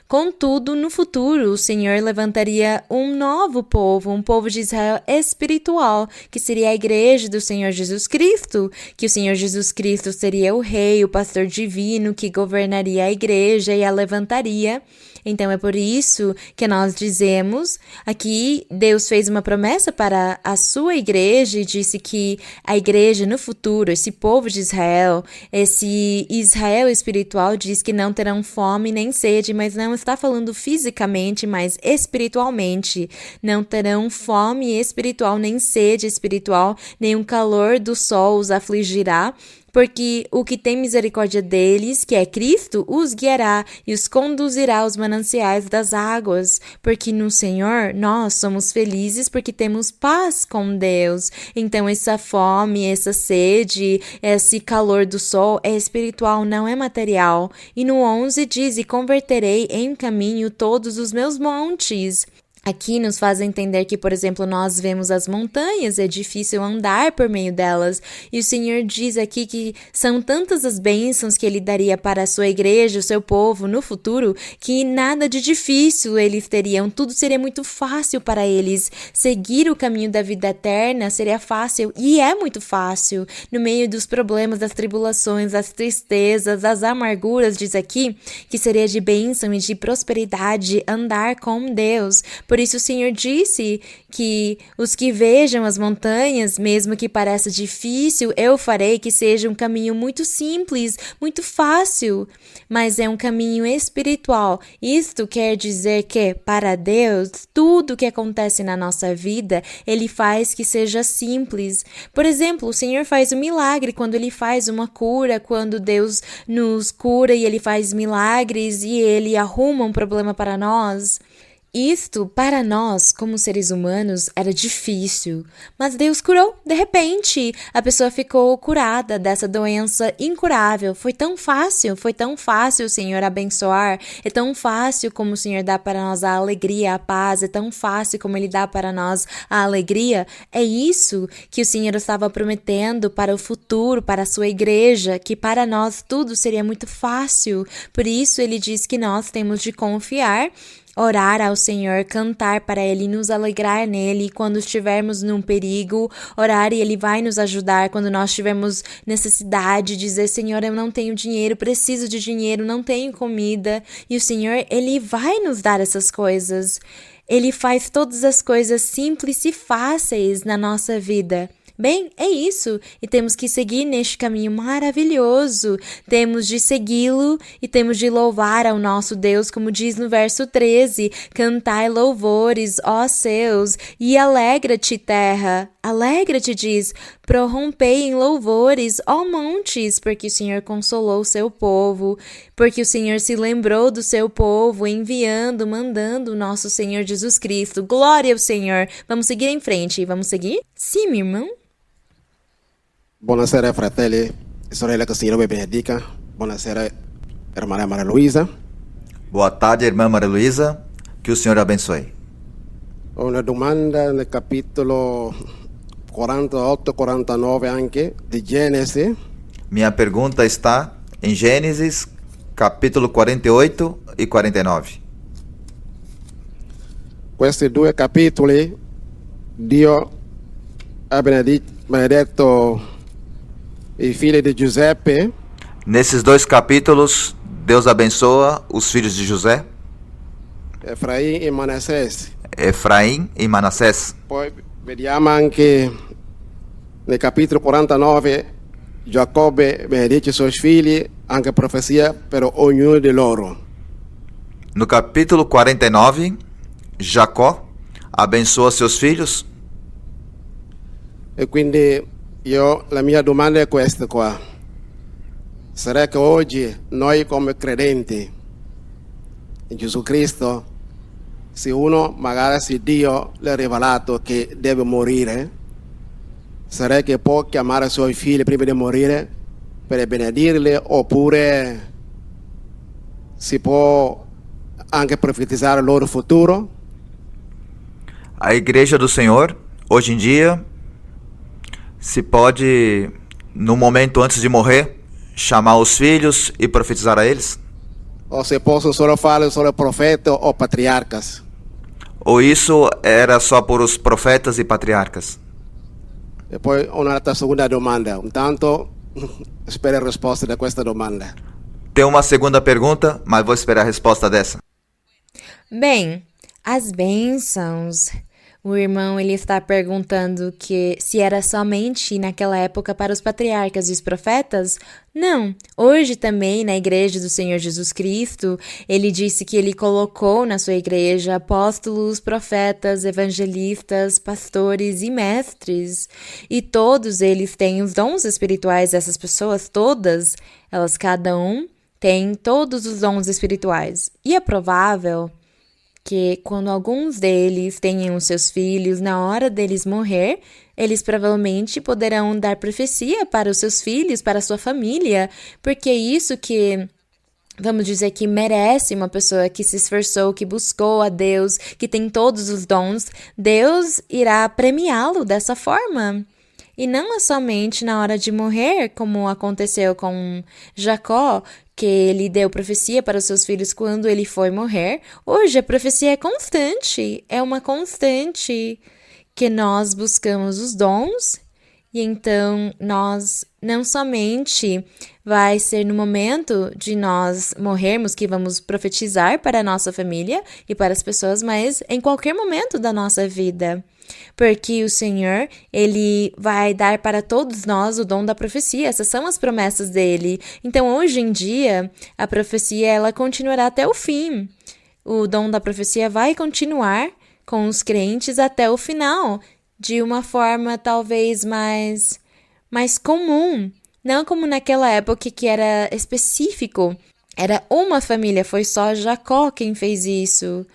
contudo, no futuro, o Senhor levantaria um novo povo, um povo de Israel espiritual, que seria a igreja do Senhor Jesus Cristo, que o Senhor Jesus Cristo seria o rei, o pastor divino, que governaria a igreja e a levantaria. Então, é por isso que nós dizemos, aqui Deus fez uma promessa para a sua igreja e disse que a igreja no futuro, esse povo de Israel, esse Israel espiritual, diz que não terão fome nem sede, mas não está falando fisicamente, mas espiritualmente. Não terão fome espiritual, nem sede espiritual, nem o calor do sol os afligirá, porque o que tem misericórdia deles, que é Cristo, os guiará e os conduzirá aos mananciais das águas, porque no Senhor nós somos felizes porque temos paz com Deus. Então essa fome, essa sede, esse calor do sol é espiritual, não é material. E no 11 diz, e converterei em caminho todos os meus montes. Aqui nos faz entender que, por exemplo, nós vemos as montanhas, é difícil andar por meio delas, e o Senhor diz aqui que são tantas as bênçãos que Ele daria para a sua igreja, o seu povo no futuro, que nada de difícil eles teriam, tudo seria muito fácil para eles. Seguir o caminho da vida eterna seria fácil, e é muito fácil, no meio dos problemas, das tribulações, das tristezas, das amarguras, diz aqui, que seria de bênção e de prosperidade andar com Deus. Por isso o Senhor disse que os que vejam as montanhas, mesmo que pareça difícil, eu farei que seja um caminho muito simples, muito fácil, mas é um caminho espiritual. Isto quer dizer que, para Deus, tudo que acontece na nossa vida, Ele faz que seja simples. Por exemplo, o Senhor faz um milagre quando Ele faz uma cura, quando Deus nos cura e Ele faz milagres e Ele arruma um problema para nós. Isto, para nós, como seres humanos, era difícil, mas Deus curou. De repente, a pessoa ficou curada dessa doença incurável. Foi tão fácil o Senhor abençoar. É tão fácil como o Senhor dá para nós a alegria, a paz. É tão fácil como Ele dá para nós a alegria. É isso que o Senhor estava prometendo para o futuro, para a sua igreja, que para nós tudo seria muito fácil. Por isso, Ele diz que nós temos de confiar, orar ao Senhor, cantar para Ele, nos alegrar nele quando estivermos num perigo, orar e Ele vai nos ajudar quando nós tivermos necessidade, dizer, Senhor, eu não tenho dinheiro, preciso de dinheiro, não tenho comida, e o Senhor, Ele vai nos dar essas coisas. Ele faz todas as coisas simples e fáceis na nossa vida. Bem, é isso, e temos que seguir neste caminho maravilhoso, temos de segui-lo e temos de louvar ao nosso Deus, como diz no verso 13, cantai louvores, ó céus, e alegra-te, terra, alegra-te, diz, prorrompei em louvores, ó montes, porque o Senhor consolou o seu povo, porque o Senhor se lembrou do seu povo, enviando, mandando o nosso Senhor Jesus Cristo, glória ao Senhor. Vamos seguir em frente, vamos seguir? Sim, meu irmão. Buonasera fratelli e sorelle, que o Senhor me benedica. Buonasera, irmã Maria Luísa. Boa tarde, irmã Maria Luísa. Que o Senhor abençoe. Una domanda no capítulo 48, 49 anche di Genesi. Minha pergunta está em Gênesis, capítulo 48 e 49. Questi due capitoli Dio ha benedetto i figli di Giuseppe Nesses dois capítulos, Deus abençoa os filhos de José, Efraim e Manassés. Efraim e Manassés. Poi vediamo anche nel capitolo 49 Giacobbe benedice i suoi figli, anche profezia per ognuno di loro. No capítulo 49, Jacó abençoa seus filhos. E quindi la mia domanda è questa qua. Sarà che oggi noi come credenti in Gesù Cristo, se uno magari se Dio le ha rivelato che deve morire, sarà che può chiamare i suoi figli prima di morire per benedirli, oppure si può anche profetizzare il loro futuro? A igreja do Senhor, hoje em dia, se pode, no momento antes de morrer, chamar os filhos e profetizar a eles? O se possono solo fare solo profeti o patriarcas? Ou isso era só por os profetas e patriarcas? E poi un'altra seconda domanda. Intanto spero la risposta di questa domanda. Tem uma segunda pergunta, mas vou esperar a resposta dessa. Bem, as bênçãos. O irmão ele está perguntando que se era somente naquela época para os patriarcas e os profetas? Não. Hoje também na igreja do Senhor Jesus Cristo, ele disse que ele colocou na sua igreja apóstolos, profetas, evangelistas, pastores e mestres. E todos eles têm os dons espirituais dessas pessoas, todas, elas cada um tem todos os dons espirituais. E é provável que quando alguns deles tenham os seus filhos, na hora deles morrer, eles provavelmente poderão dar profecia para os seus filhos, para a sua família, porque é isso que, vamos dizer, que merece uma pessoa que se esforçou, que buscou a Deus, que tem todos os dons, Deus irá premiá-lo dessa forma. E não é somente na hora de morrer, como aconteceu com Jacó, que ele deu profecia para os seus filhos quando ele foi morrer. Hoje a profecia é constante, é uma constante que nós buscamos os dons e então nós não somente vai ser no momento de nós morrermos que vamos profetizar para a nossa família e para as pessoas, mas em qualquer momento da nossa vida. Porque o Senhor, Ele vai dar para todos nós o dom da profecia, essas são as promessas dEle. Então, hoje em dia, a profecia, ela continuará até o fim. O dom da profecia vai continuar com os crentes até o final, de uma forma talvez mais comum. Não como naquela época que era específico, era uma família, foi só Jacó quem fez isso.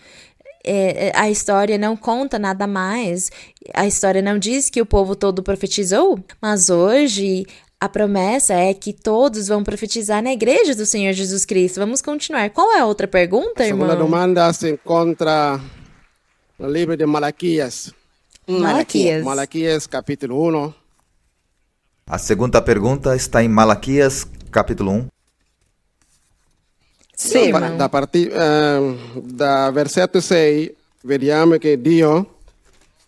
a história não conta nada mais. A história não diz que o povo todo profetizou, mas hoje a promessa é que todos vão profetizar na igreja do Senhor Jesus Cristo. Vamos continuar. Qual é a outra pergunta, A segunda irmão? demanda se encontra no livro de Malaquias. Malaquias. Malaquias, capítulo 1. A segunda pergunta está em Malaquias, capítulo 1. Sim, irmão. Da versetto 6, vediamo che Dio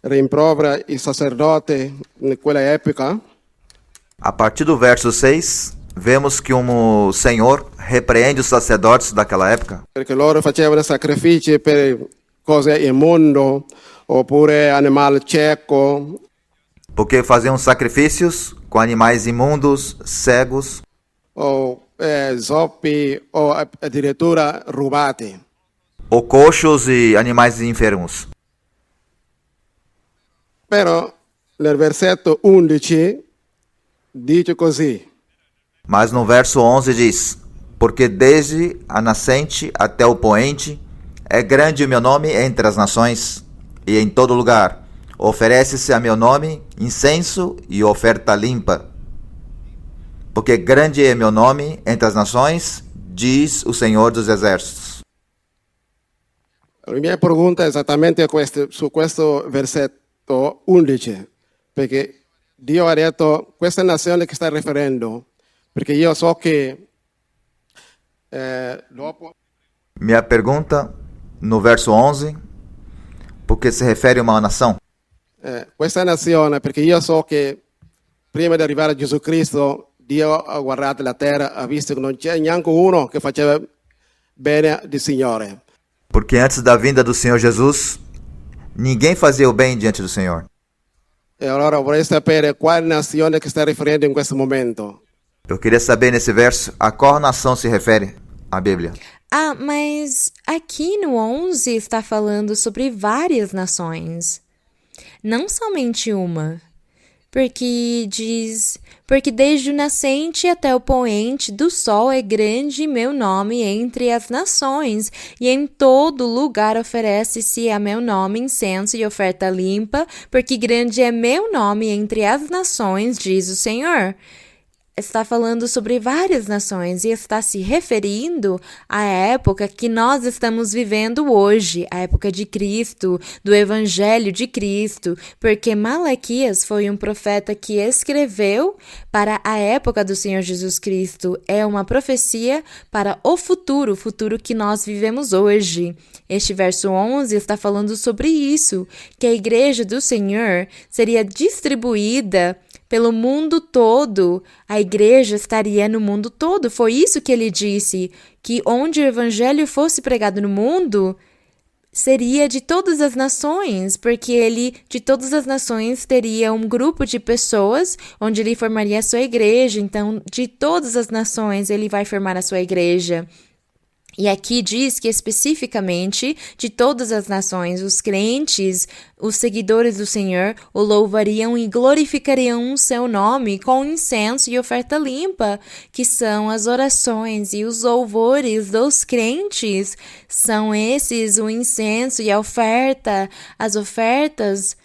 rimprovera i sacerdoti in quella epoca A partir do verso 6, vemos que o Senhor repreende os sacerdotes daquela época, perché loro facevano sacrifici per cose immondo oppure animale cieco porque faziam sacrifícios com animais imundos, cegos, o zoppi o addirittura rubati. ou coxos e animais enfermos. Però nel versetto 11 dice così: Mas no verso 11 diz: Porque desde a nascente até o poente é grande o meu nome entre as nações, e em todo lugar oferece-se a meu nome incenso e oferta limpa. Porque grande é meu nome entre as nações, diz o Senhor dos Exércitos. La mia pergunta è esattamente su questo versetto 11, perché Dio ha detto questa nazione che sta riferendo, perché io so che dopo Minha pergunta, no verso 11, porque se refere a uma nação? questa nazione, perché io so che prima di arrivare a Gesù Cristo, Dio ha guardato la terra, ha visto che non c'è neanche uno che faceva bene di Signore. Porque antes da vinda do Senhor Jesus, ninguém fazia o bem diante do Senhor. E allora vorrei sapere quale nazione che sta riferendo in questo momento. Eu queria saber nesse verso a qual nação se refere a Bíblia. Ah, mas aqui no 11 está falando sobre várias nações. Não somente uma. Porque desde o nascente até o poente do sol é grande meu nome entre as nações, e em todo lugar oferece-se a meu nome incenso e oferta limpa, porque grande é meu nome entre as nações, diz o Senhor. Está falando sobre várias nações e está se referindo à época que nós estamos vivendo hoje, a época de Cristo, do Evangelho de Cristo, porque Malaquias foi um profeta que escreveu para a época do Senhor Jesus Cristo. É uma profecia para o futuro que nós vivemos hoje. Este verso 11 está falando sobre isso, que a igreja do Senhor seria distribuída pelo mundo todo, a igreja estaria no mundo todo. Foi isso que ele disse, que onde o evangelho fosse pregado no mundo, seria de todas as nações, porque ele, de todas as nações, teria um grupo de pessoas onde ele formaria a sua igreja. Então, de todas as nações, ele vai formar a sua igreja. E aqui diz que especificamente de todas as nações, os crentes, os seguidores do Senhor, o louvariam e glorificariam o seu nome com incenso e oferta limpa, que são as orações e os louvores dos crentes. São esses o incenso e a oferta, as ofertas.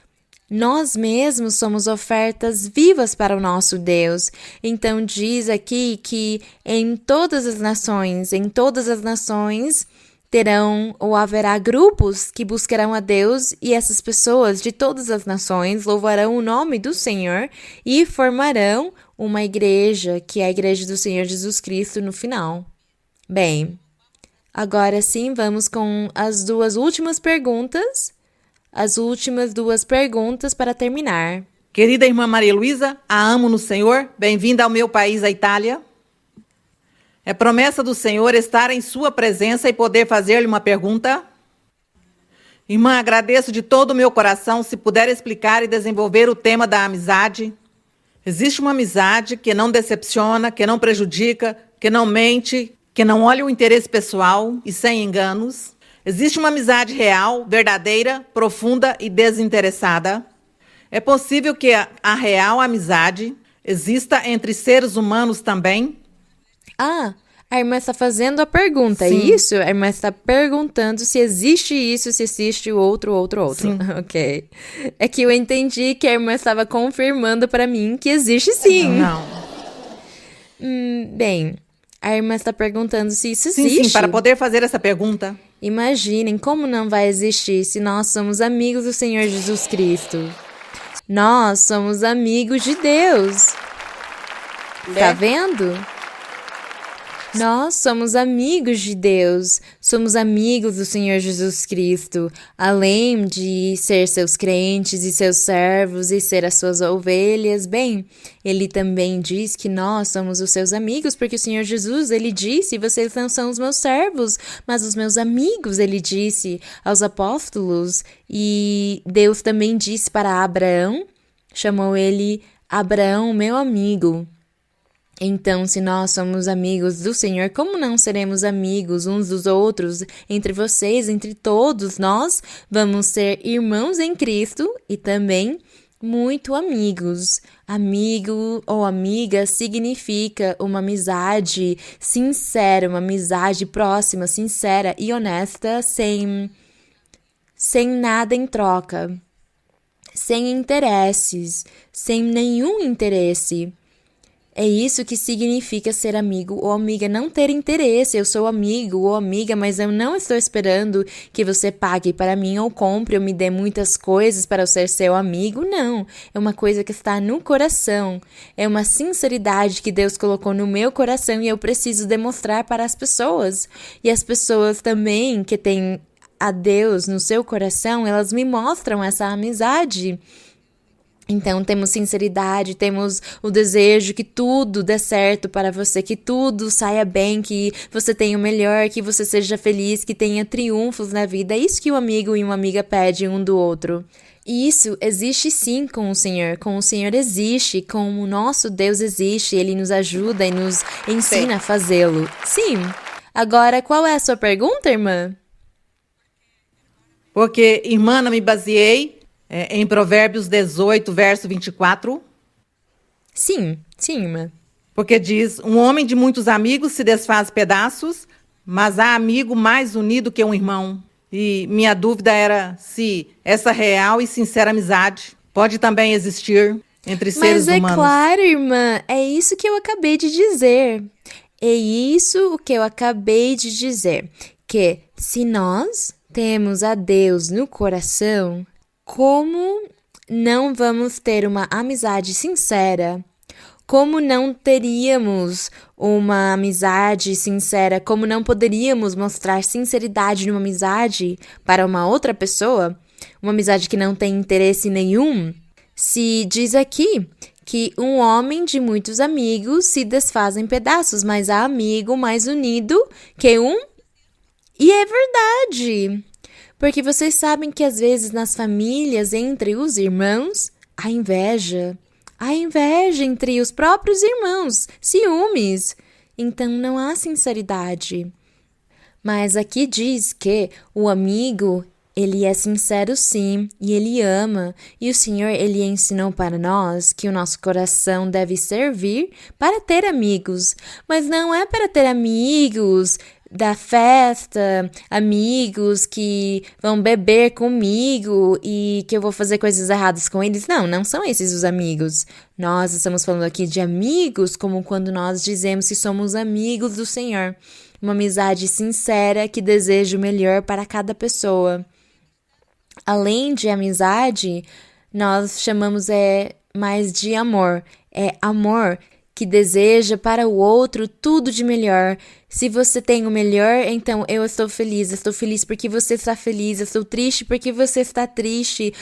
Nós mesmos somos ofertas vivas para o nosso Deus. Então diz aqui que em todas as nações terão ou haverá grupos que buscarão a Deus, e essas pessoas de todas as nações louvarão o nome do Senhor e formarão uma igreja, que é a igreja do Senhor Jesus Cristo no final. Bem, agora sim vamos com as duas últimas perguntas. As últimas duas perguntas para terminar. Querida irmã Maria Luísa, a amo no Senhor, bem-vinda ao meu país, a Itália. É promessa do Senhor estar em sua presença e poder fazer-lhe uma pergunta? Irmã, agradeço de todo o meu coração se puder explicar e desenvolver o tema da amizade. Existe uma amizade que não decepciona, que não prejudica, que não mente, que não olha o interesse pessoal e sem enganos. Existe uma amizade real, verdadeira, profunda e desinteressada. É possível que a real amizade exista entre seres humanos também? Ah, A irmã está fazendo a pergunta, é Sim. isso? A irmã está perguntando se existe isso, se existe o outro. Sim. Ok. É que eu entendi que a irmã estava confirmando para mim que existe sim. Não. Bem, a irmã está perguntando se isso Sim, existe. sim, para poder fazer essa pergunta. Imaginem como não vai existir se nós somos amigos do Senhor Jesus Cristo. Nós somos amigos de Deus. Tá vendo? Nós somos amigos de Deus, somos amigos do Senhor Jesus Cristo, além de ser seus crentes e seus servos e ser as suas ovelhas. Bem, ele também diz que nós somos os seus amigos, porque o Senhor Jesus, ele disse, vocês não são os meus servos, mas os meus amigos, ele disse aos apóstolos. E Deus também disse para Abraão, chamou ele Abraão, meu amigo. Então, se nós somos amigos do Senhor, como não seremos amigos uns dos outros, entre vocês, entre todos nós? Vamos ser irmãos em Cristo e também muito amigos. Amigo ou amiga significa uma amizade sincera, uma amizade próxima, sincera e honesta, sem nada em troca, sem interesses, sem nenhum interesse. É isso que significa ser amigo ou amiga, não ter interesse. Eu sou amigo ou amiga, mas eu não estou esperando que você pague para mim ou compre ou me dê muitas coisas para eu ser seu amigo. Não, é uma coisa que está no coração. É uma sinceridade que Deus colocou no meu coração e eu preciso demonstrar para as pessoas. E as pessoas também que têm a Deus no seu coração, elas me mostram essa amizade. Então, temos sinceridade, temos o desejo que tudo dê certo para você, que tudo saia bem, que você tenha o melhor, que você seja feliz, que tenha triunfos na vida. É isso que um amigo e uma amiga pedem um do outro. E isso existe sim com o Senhor existe, com o nosso Deus existe, Ele nos ajuda e nos ensina a fazê-lo. Sim. Agora, qual é a sua pergunta, irmã? Porque, irmã, me baseei em Provérbios 18, verso 24. Sim, irmã. Porque diz, um homem de muitos amigos se desfaz pedaços, mas há amigo mais unido que um irmão. E minha dúvida era se essa real e sincera amizade pode também existir entre seres humanos. Mas é claro, irmã, é isso que eu acabei de dizer. É isso o que eu acabei de dizer. Que se nós temos a Deus no coração, como não vamos ter uma amizade sincera? Como não teríamos uma amizade sincera? Como não poderíamos mostrar sinceridade numa amizade para uma outra pessoa? Uma amizade que não tem interesse nenhum? Se diz aqui que um homem de muitos amigos se desfaz em pedaços, mas há amigo mais unido que um. E é verdade. Porque vocês sabem que às vezes nas famílias, entre os irmãos, há inveja. Há inveja entre os próprios irmãos, ciúmes. Então não há sinceridade. Mas aqui diz que o amigo, ele é sincero sim, e ele ama. E o Senhor, ele ensinou para nós que o nosso coração deve servir para ter amigos. Mas não é para ter amigos da festa, amigos que vão beber comigo e que eu vou fazer coisas erradas com eles. Não são esses os amigos. Nós estamos falando aqui de amigos como quando nós dizemos que somos amigos do Senhor. Uma amizade sincera que deseja o melhor para cada pessoa. Além de amizade, nós chamamos mais de amor. É amor que deseja para o outro tudo de melhor. Se você tem o melhor, então eu estou feliz porque você está feliz, eu estou triste porque você está triste,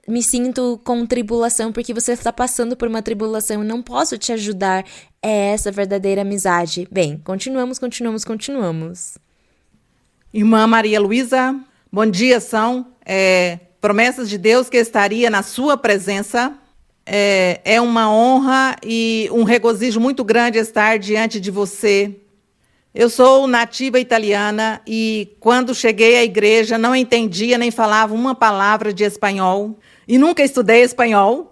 me sinto com tribulação porque você está passando por uma tribulação e não posso te ajudar. É essa a verdadeira amizade. Bem, continuamos. Irmã Maria Luísa, bom dia, são promessas de Deus que estaria na sua presença. É uma honra e um regozijo muito grande estar diante de você. Eu sou nativa italiana e quando cheguei à igreja não entendia nem falava uma palavra de espanhol e nunca estudei espanhol.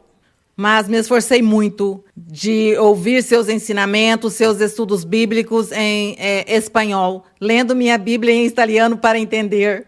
mas me esforcei muito de ouvir seus ensinamentos, seus estudos bíblicos em espanhol, lendo minha Bíblia em italiano para entender.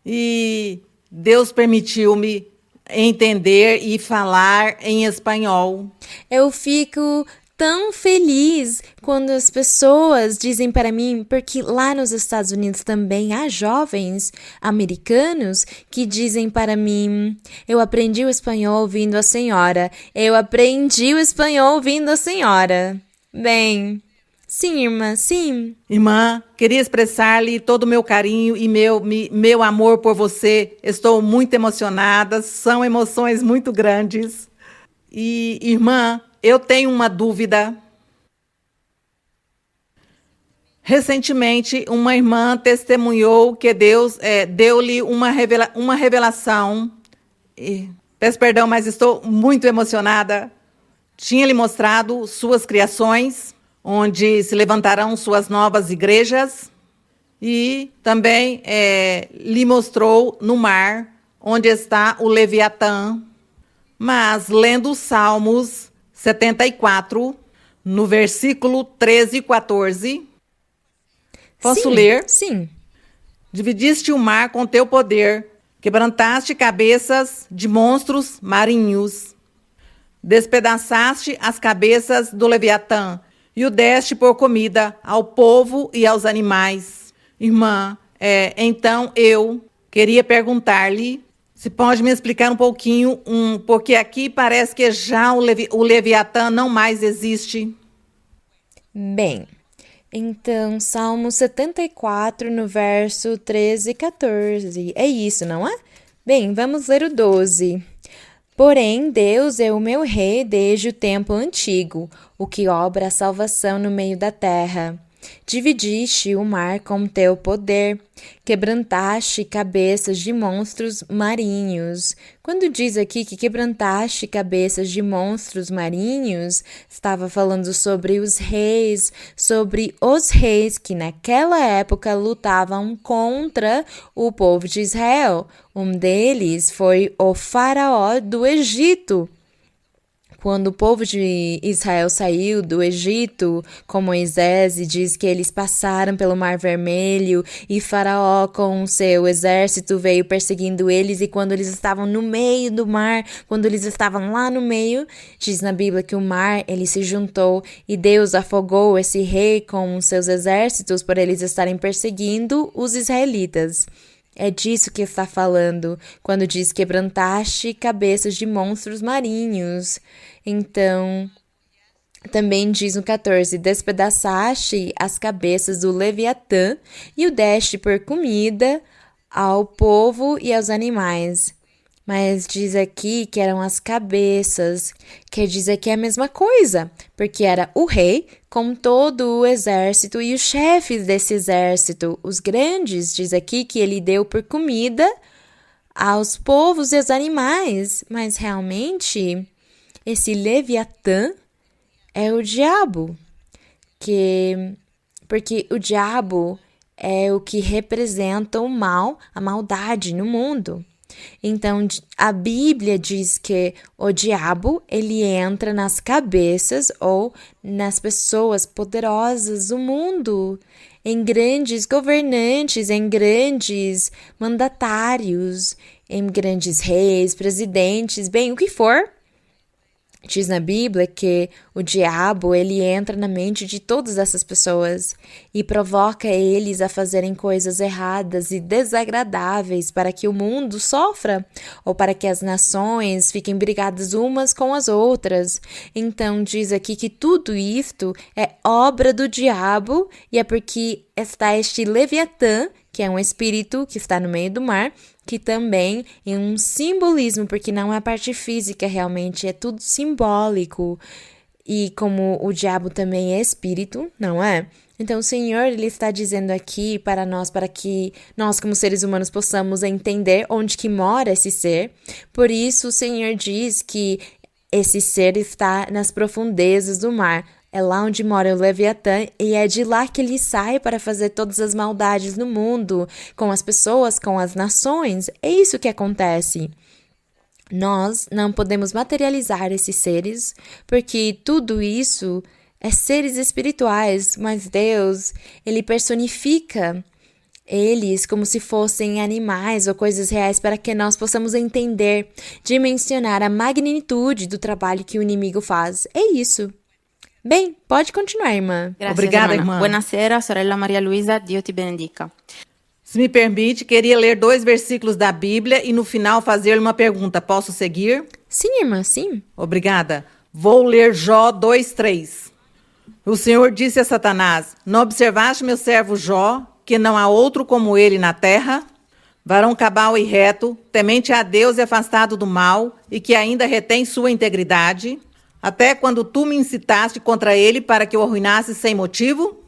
E Deus permitiu-me entender e falar em espanhol. Eu fico tão feliz quando as pessoas dizem para mim, porque lá nos Estados Unidos também há jovens americanos que dizem para mim: eu aprendi o espanhol ouvindo a senhora, eu aprendi o espanhol ouvindo a senhora. Bem, sim, irmã, sim. Irmã, queria expressar-lhe todo o meu carinho e meu amor por você. Estou muito emocionada, são emoções muito grandes. E, irmã, eu tenho uma dúvida. Recentemente, uma irmã testemunhou que Deus deu-lhe uma revelação. Peço perdão, mas estou muito emocionada. Tinha-lhe mostrado suas criações, onde se levantarão suas novas igrejas. E também lhe mostrou no mar, onde está o Leviatã. Mas, lendo os Salmos 74, no versículo 13 e 14, posso ler? Sim. Dividiste o mar com teu poder, quebrantaste cabeças de monstros marinhos, despedaçaste as cabeças do Leviatã e o deste por comida ao povo e aos animais. Irmã, então eu queria perguntar-lhe se pode me explicar um pouquinho, porque aqui parece que já o Leviatã não mais existe. Bem, então, Salmo 74, no verso 13 e 14. É isso, não é? Bem, vamos ler o 12. Porém, Deus é o meu rei desde o tempo antigo, o que obra a salvação no meio da terra. Dividiste o mar com teu poder, quebrantaste cabeças de monstros marinhos. Quando diz aqui que quebrantaste cabeças de monstros marinhos, estava falando sobre os reis que naquela época lutavam contra o povo de Israel. Um deles foi o faraó do Egito. Quando o povo de Israel saiu do Egito com Moisés e diz que eles passaram pelo Mar Vermelho e Faraó com o seu exército veio perseguindo eles, e quando eles estavam no meio do mar, quando eles estavam lá no meio, diz na Bíblia que o mar ele se juntou e Deus afogou esse rei com os seus exércitos por eles estarem perseguindo os israelitas. É disso que está falando quando diz quebrantaste cabeças de monstros marinhos. Então, também diz no 14, despedaçaste as cabeças do Leviatã e o deste por comida ao povo e aos animais. Mas diz aqui que eram as cabeças, quer dizer que é a mesma coisa, porque era o rei com todo o exército e os chefes desse exército, os grandes, diz aqui que ele deu por comida aos povos e aos animais, mas realmente esse Leviatã é o diabo, porque o diabo é o que representa o mal, a maldade no mundo. Então, a Bíblia diz que o diabo, ele entra nas cabeças ou nas pessoas poderosas do mundo, em grandes governantes, em grandes mandatários, em grandes reis, presidentes, bem, o que for. Diz na Bíblia que o diabo, ele entra na mente de todas essas pessoas e provoca eles a fazerem coisas erradas e desagradáveis para que o mundo sofra ou para que as nações fiquem brigadas umas com as outras. Então, diz aqui que tudo isto é obra do diabo e é porque está este Leviatã, que é um espírito que está no meio do mar, que também é um simbolismo, porque não é a parte física realmente, é tudo simbólico. E como o diabo também é espírito, não é? Então o Senhor, ele está dizendo aqui para que nós como seres humanos possamos entender onde que mora esse ser. Por isso o Senhor diz que esse ser está nas profundezas do mar. É lá onde mora o Leviatã e é de lá que ele sai para fazer todas as maldades no mundo, com as pessoas, com as nações. É isso que acontece. Nós não podemos materializar esses seres, porque tudo isso é seres espirituais, mas Deus, ele personifica eles como se fossem animais ou coisas reais para que nós possamos entender, dimensionar a magnitude do trabalho que o inimigo faz. É isso. Bem, pode continuar, irmã. Gracias, Obrigada, hermana. irmã. Buonasera, sorella Maria Luisa, Dio te benedica. Se me permite, queria ler 2 versículos da Bíblia e no final fazer-lhe uma pergunta. Posso seguir? Sim, irmã, sim. Obrigada. Vou ler Jó 2:3. O Senhor disse a Satanás: Não observaste meu servo Jó, que não há outro como ele na terra? Varão cabal e reto, temente a Deus e afastado do mal, e que ainda retém sua integridade, até quando tu me incitaste contra ele para que o arruinasse sem motivo?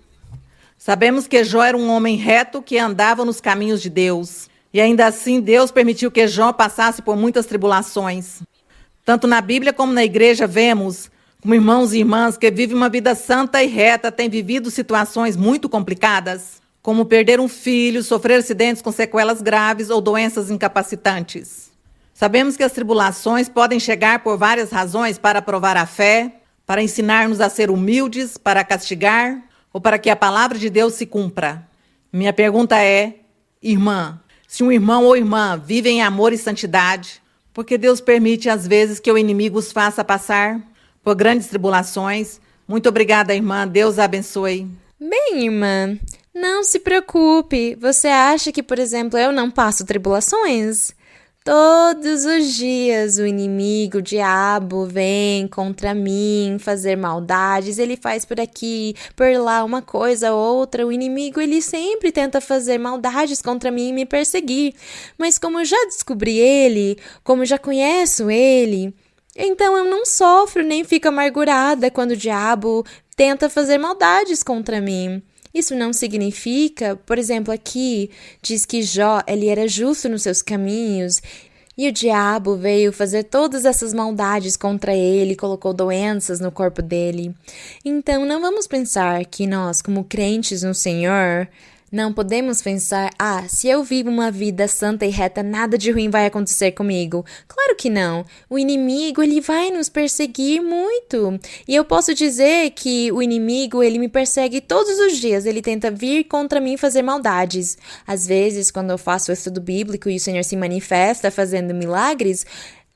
Sabemos que Jó era um homem reto que andava nos caminhos de Deus. E ainda assim Deus permitiu que Jó passasse por muitas tribulações. Tanto na Bíblia como na igreja vemos como irmãos e irmãs que vivem uma vida santa e reta têm vivido situações muito complicadas, como perder um filho, sofrer acidentes com sequelas graves ou doenças incapacitantes. Sabemos que as tribulações podem chegar por várias razões para provar a fé, para ensinar-nos a ser humildes, para castigar ou para que a palavra de Deus se cumpra. Minha pergunta é, irmã, se um irmão ou irmã vive em amor e santidade, por que Deus permite às vezes que o inimigo os faça passar por grandes tribulações? Muito obrigada, irmã. Deus a abençoe. Bem, irmã, não se preocupe. Você acha que, por exemplo, eu não passo tribulações? Todos os dias o inimigo, o diabo, vem contra mim fazer maldades. Ele faz por aqui, por lá, uma coisa ou outra. O inimigo, ele sempre tenta fazer maldades contra mim e me perseguir. Mas como eu já descobri ele, como eu já conheço ele, então eu não sofro nem fico amargurada quando o diabo tenta fazer maldades contra mim. Isso não significa, por exemplo, aqui diz que Jó, ele era justo nos seus caminhos e o diabo veio fazer todas essas maldades contra ele, colocou doenças no corpo dele. Então não vamos pensar que nós, como crentes no Senhor, não podemos pensar, se eu vivo uma vida santa e reta, nada de ruim vai acontecer comigo. Claro que não. O inimigo, ele vai nos perseguir muito. E eu posso dizer que o inimigo, ele me persegue todos os dias. Ele tenta vir contra mim fazer maldades. Às vezes, quando eu faço o estudo bíblico e o Senhor se manifesta fazendo milagres,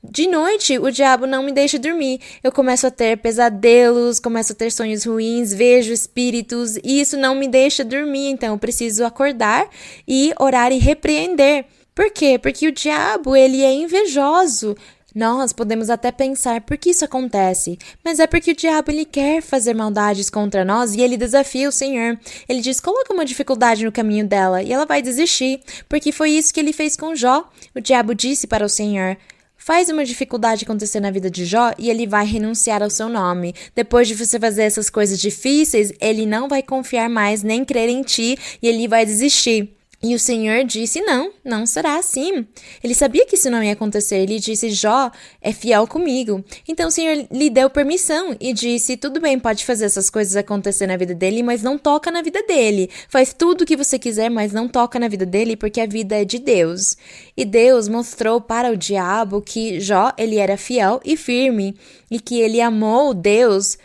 de noite, o diabo não me deixa dormir. Eu começo a ter pesadelos, começo a ter sonhos ruins, vejo espíritos e isso não me deixa dormir. Então, eu preciso acordar e orar e repreender. Por quê? Porque o diabo, ele é invejoso. Nós podemos até pensar por que isso acontece, mas é porque o diabo, ele quer fazer maldades contra nós e ele desafia o Senhor. Ele diz, coloca uma dificuldade no caminho dela e ela vai desistir, porque foi isso que ele fez com Jó. O diabo disse para o Senhor, faz uma dificuldade acontecer na vida de Jó e ele vai renunciar ao seu nome. Depois de você fazer essas coisas difíceis, ele não vai confiar mais nem crer em ti e ele vai desistir. E o Senhor disse, não será assim. Ele sabia que isso não ia acontecer. Ele disse, Jó é fiel comigo. Então o Senhor lhe deu permissão e disse, tudo bem, pode fazer essas coisas acontecer na vida dele, mas não toca na vida dele. Faz tudo o que você quiser, mas não toca na vida dele, porque a vida é de Deus. E Deus mostrou para o diabo que Jó, ele era fiel e firme, e que ele amou Deus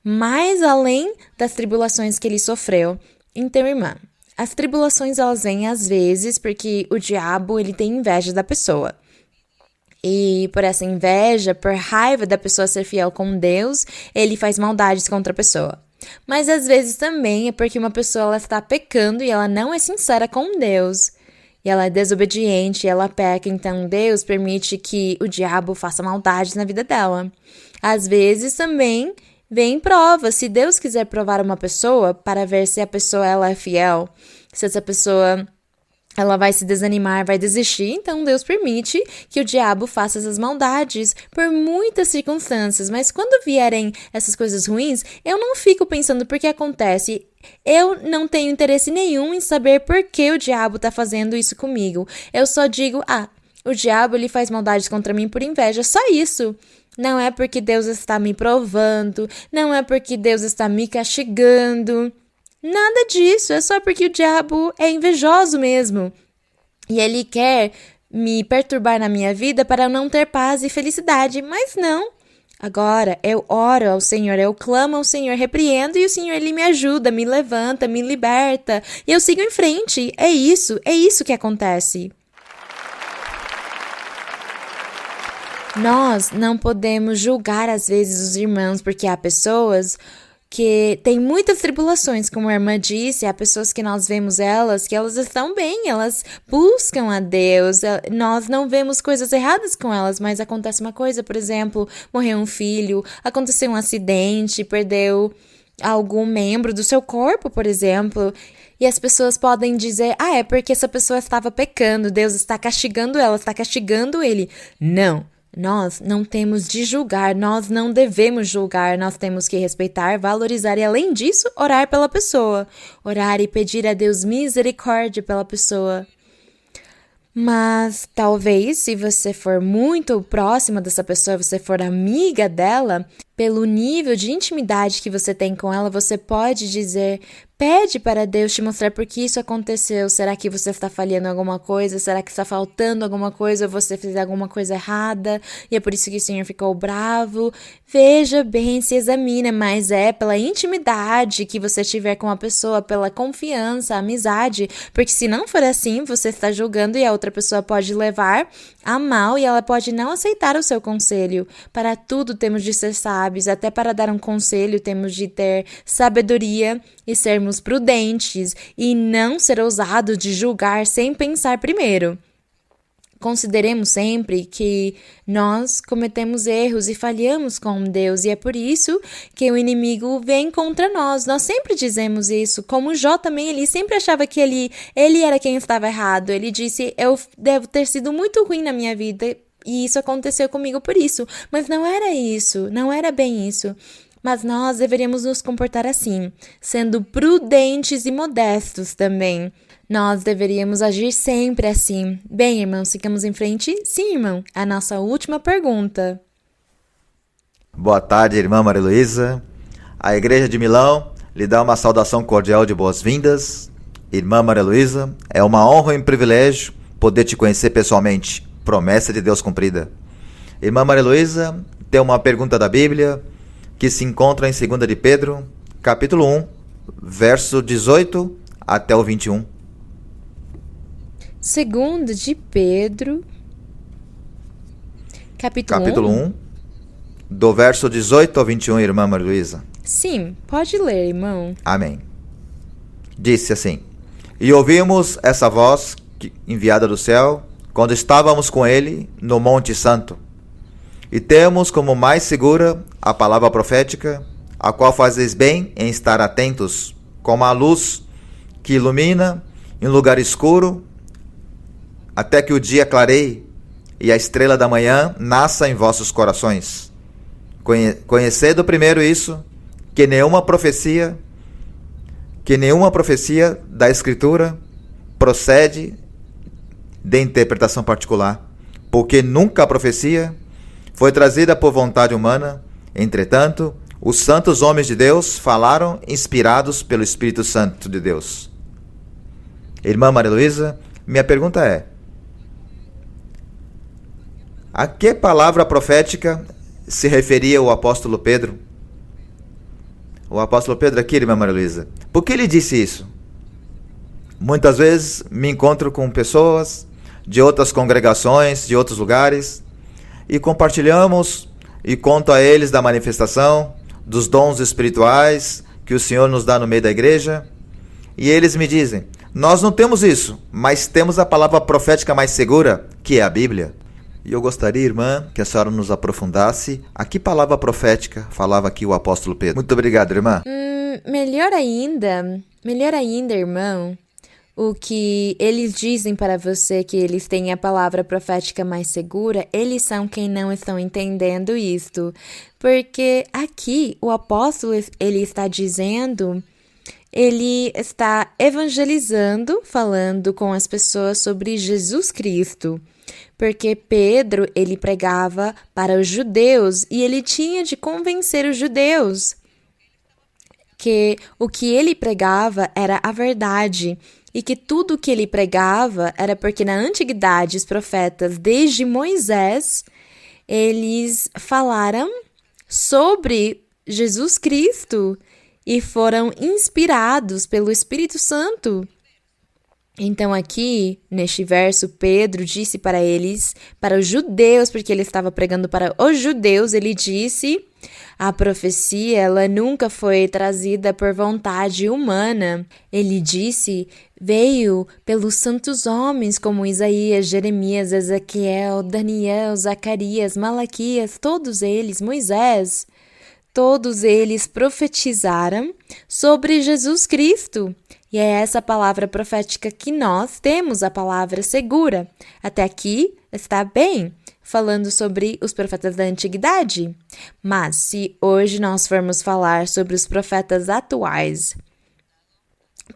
mais além das tribulações que ele sofreu. Então, irmã, as tribulações, elas vêm às vezes porque o diabo, ele tem inveja da pessoa. E por essa inveja, por raiva da pessoa ser fiel com Deus, ele faz maldades contra a pessoa. Mas às vezes também é porque uma pessoa, ela está pecando e ela não é sincera com Deus. E ela é desobediente, e ela peca, então Deus permite que o diabo faça maldades na vida dela. Às vezes também vem prova, se Deus quiser provar uma pessoa para ver se a pessoa ela é fiel, se essa pessoa ela vai se desanimar, vai desistir, então Deus permite que o diabo faça essas maldades por muitas circunstâncias, mas quando vierem essas coisas ruins, eu não fico pensando por que acontece. Eu não tenho interesse nenhum em saber por que o diabo está fazendo isso comigo. Eu só digo, o diabo ele faz maldades contra mim por inveja, só isso. Não é porque Deus está me provando, não é porque Deus está me castigando. Nada disso, é só porque o diabo é invejoso mesmo. E ele quer me perturbar na minha vida para eu não ter paz e felicidade, mas não. Agora eu oro ao Senhor, eu clamo ao Senhor, repreendo e o Senhor ele me ajuda, me levanta, me liberta e eu sigo em frente. É isso que acontece. Nós não podemos julgar às vezes os irmãos porque há pessoas que têm muitas tribulações, como a irmã disse, há pessoas que nós vemos que elas estão bem, elas buscam a Deus, nós não vemos coisas erradas com elas, mas acontece uma coisa, por exemplo, morreu um filho, aconteceu um acidente, perdeu algum membro do seu corpo, por exemplo, e as pessoas podem dizer, é porque essa pessoa estava pecando, Deus está castigando ela, está castigando ele. Não. Nós não temos de julgar, nós não devemos julgar, nós temos que respeitar, valorizar e, além disso, orar pela pessoa. Orar e pedir a Deus misericórdia pela pessoa. Mas talvez, se você for muito próxima dessa pessoa, você for amiga dela, pelo nível de intimidade que você tem com ela, você pode dizer, pede para Deus te mostrar por que isso aconteceu. Será que você está falhando alguma coisa? Será que está faltando alguma coisa? Ou você fez alguma coisa errada? E é por isso que o Senhor ficou bravo? Veja bem, se examina, mas é pela intimidade que você tiver com a pessoa, pela confiança, amizade. Porque se não for assim, você está julgando e a outra pessoa pode levar a mal e ela pode não aceitar o seu conselho. Para tudo temos de ser sábios, até para dar um conselho temos de ter sabedoria e sermos prudentes e não ser ousados de julgar sem pensar primeiro. Consideremos sempre que nós cometemos erros e falhamos com Deus, e é por isso que o inimigo vem contra nós. Nós sempre dizemos isso, como Jó também, ele sempre achava que ele era quem estava errado. Ele disse, eu devo ter sido muito ruim na minha vida, e isso aconteceu comigo por isso. Mas não era isso, não era bem isso. Mas nós deveríamos nos comportar assim, sendo prudentes e modestos também. Nós deveríamos agir sempre assim. Bem, irmãos, ficamos em frente? Sim, irmão. A nossa última pergunta. Boa tarde, irmã Maria Luísa. A Igreja de Milão lhe dá uma saudação cordial de boas-vindas. Irmã Maria Luísa, é uma honra e um privilégio poder te conhecer pessoalmente. Promessa de Deus cumprida. Irmã Maria Luísa, tem uma pergunta da Bíblia que se encontra em 2 de Pedro, capítulo 1, verso 18 até o 21. 2 de Pedro, capítulo 1, do verso 18 ao 21, irmã Maria Luísa. Sim, pode ler, irmão. Amém. Disse assim: E ouvimos essa voz enviada do céu, quando estávamos com ele no Monte Santo. E temos como mais segura a palavra profética, a qual fazeis bem em estar atentos, como a luz que ilumina em lugar escuro, até que o dia clareie e a estrela da manhã nasça em vossos corações. Conhecendo primeiro isso, que nenhuma profecia da Escritura procede de interpretação particular, porque nunca a profecia foi trazida por vontade humana. Entretanto, os santos homens de Deus falaram inspirados pelo Espírito Santo de Deus. Irmã Maria Luísa, minha pergunta é: a que palavra profética se referia o apóstolo Pedro? O apóstolo Pedro aqui, irmã Maria Luísa. Por que ele disse isso? Muitas vezes me encontro com pessoas de outras congregações, de outros lugares, e compartilhamos e conto a eles da manifestação, dos dons espirituais que o Senhor nos dá no meio da igreja, e eles me dizem: nós não temos isso, mas temos a palavra profética mais segura, que é a Bíblia. E eu gostaria, irmã, que a senhora nos aprofundasse a que palavra profética falava aqui o apóstolo Pedro. Muito obrigado, irmã. Melhor ainda, irmão, o que eles dizem para você que eles têm a palavra profética mais segura, eles são quem não estão entendendo isto. Porque aqui o apóstolo, ele está dizendo, ele está evangelizando, falando com as pessoas sobre Jesus Cristo. Porque Pedro, ele pregava para os judeus e ele tinha de convencer os judeus que o que ele pregava era a verdade e que tudo o que ele pregava era porque na antiguidade os profetas, desde Moisés, eles falaram sobre Jesus Cristo e foram inspirados pelo Espírito Santo. Então aqui, neste verso, Pedro disse para eles, para os judeus, porque ele estava pregando para os judeus, ele disse: a profecia, ela nunca foi trazida por vontade humana. Ele disse, veio pelos santos homens como Isaías, Jeremias, Ezequiel, Daniel, Zacarias, Malaquias, todos eles, Moisés. Todos eles profetizaram sobre Jesus Cristo. E é essa palavra profética que nós temos, a palavra segura. Até aqui está bem, falando sobre os profetas da antiguidade. Mas se hoje nós formos falar sobre os profetas atuais,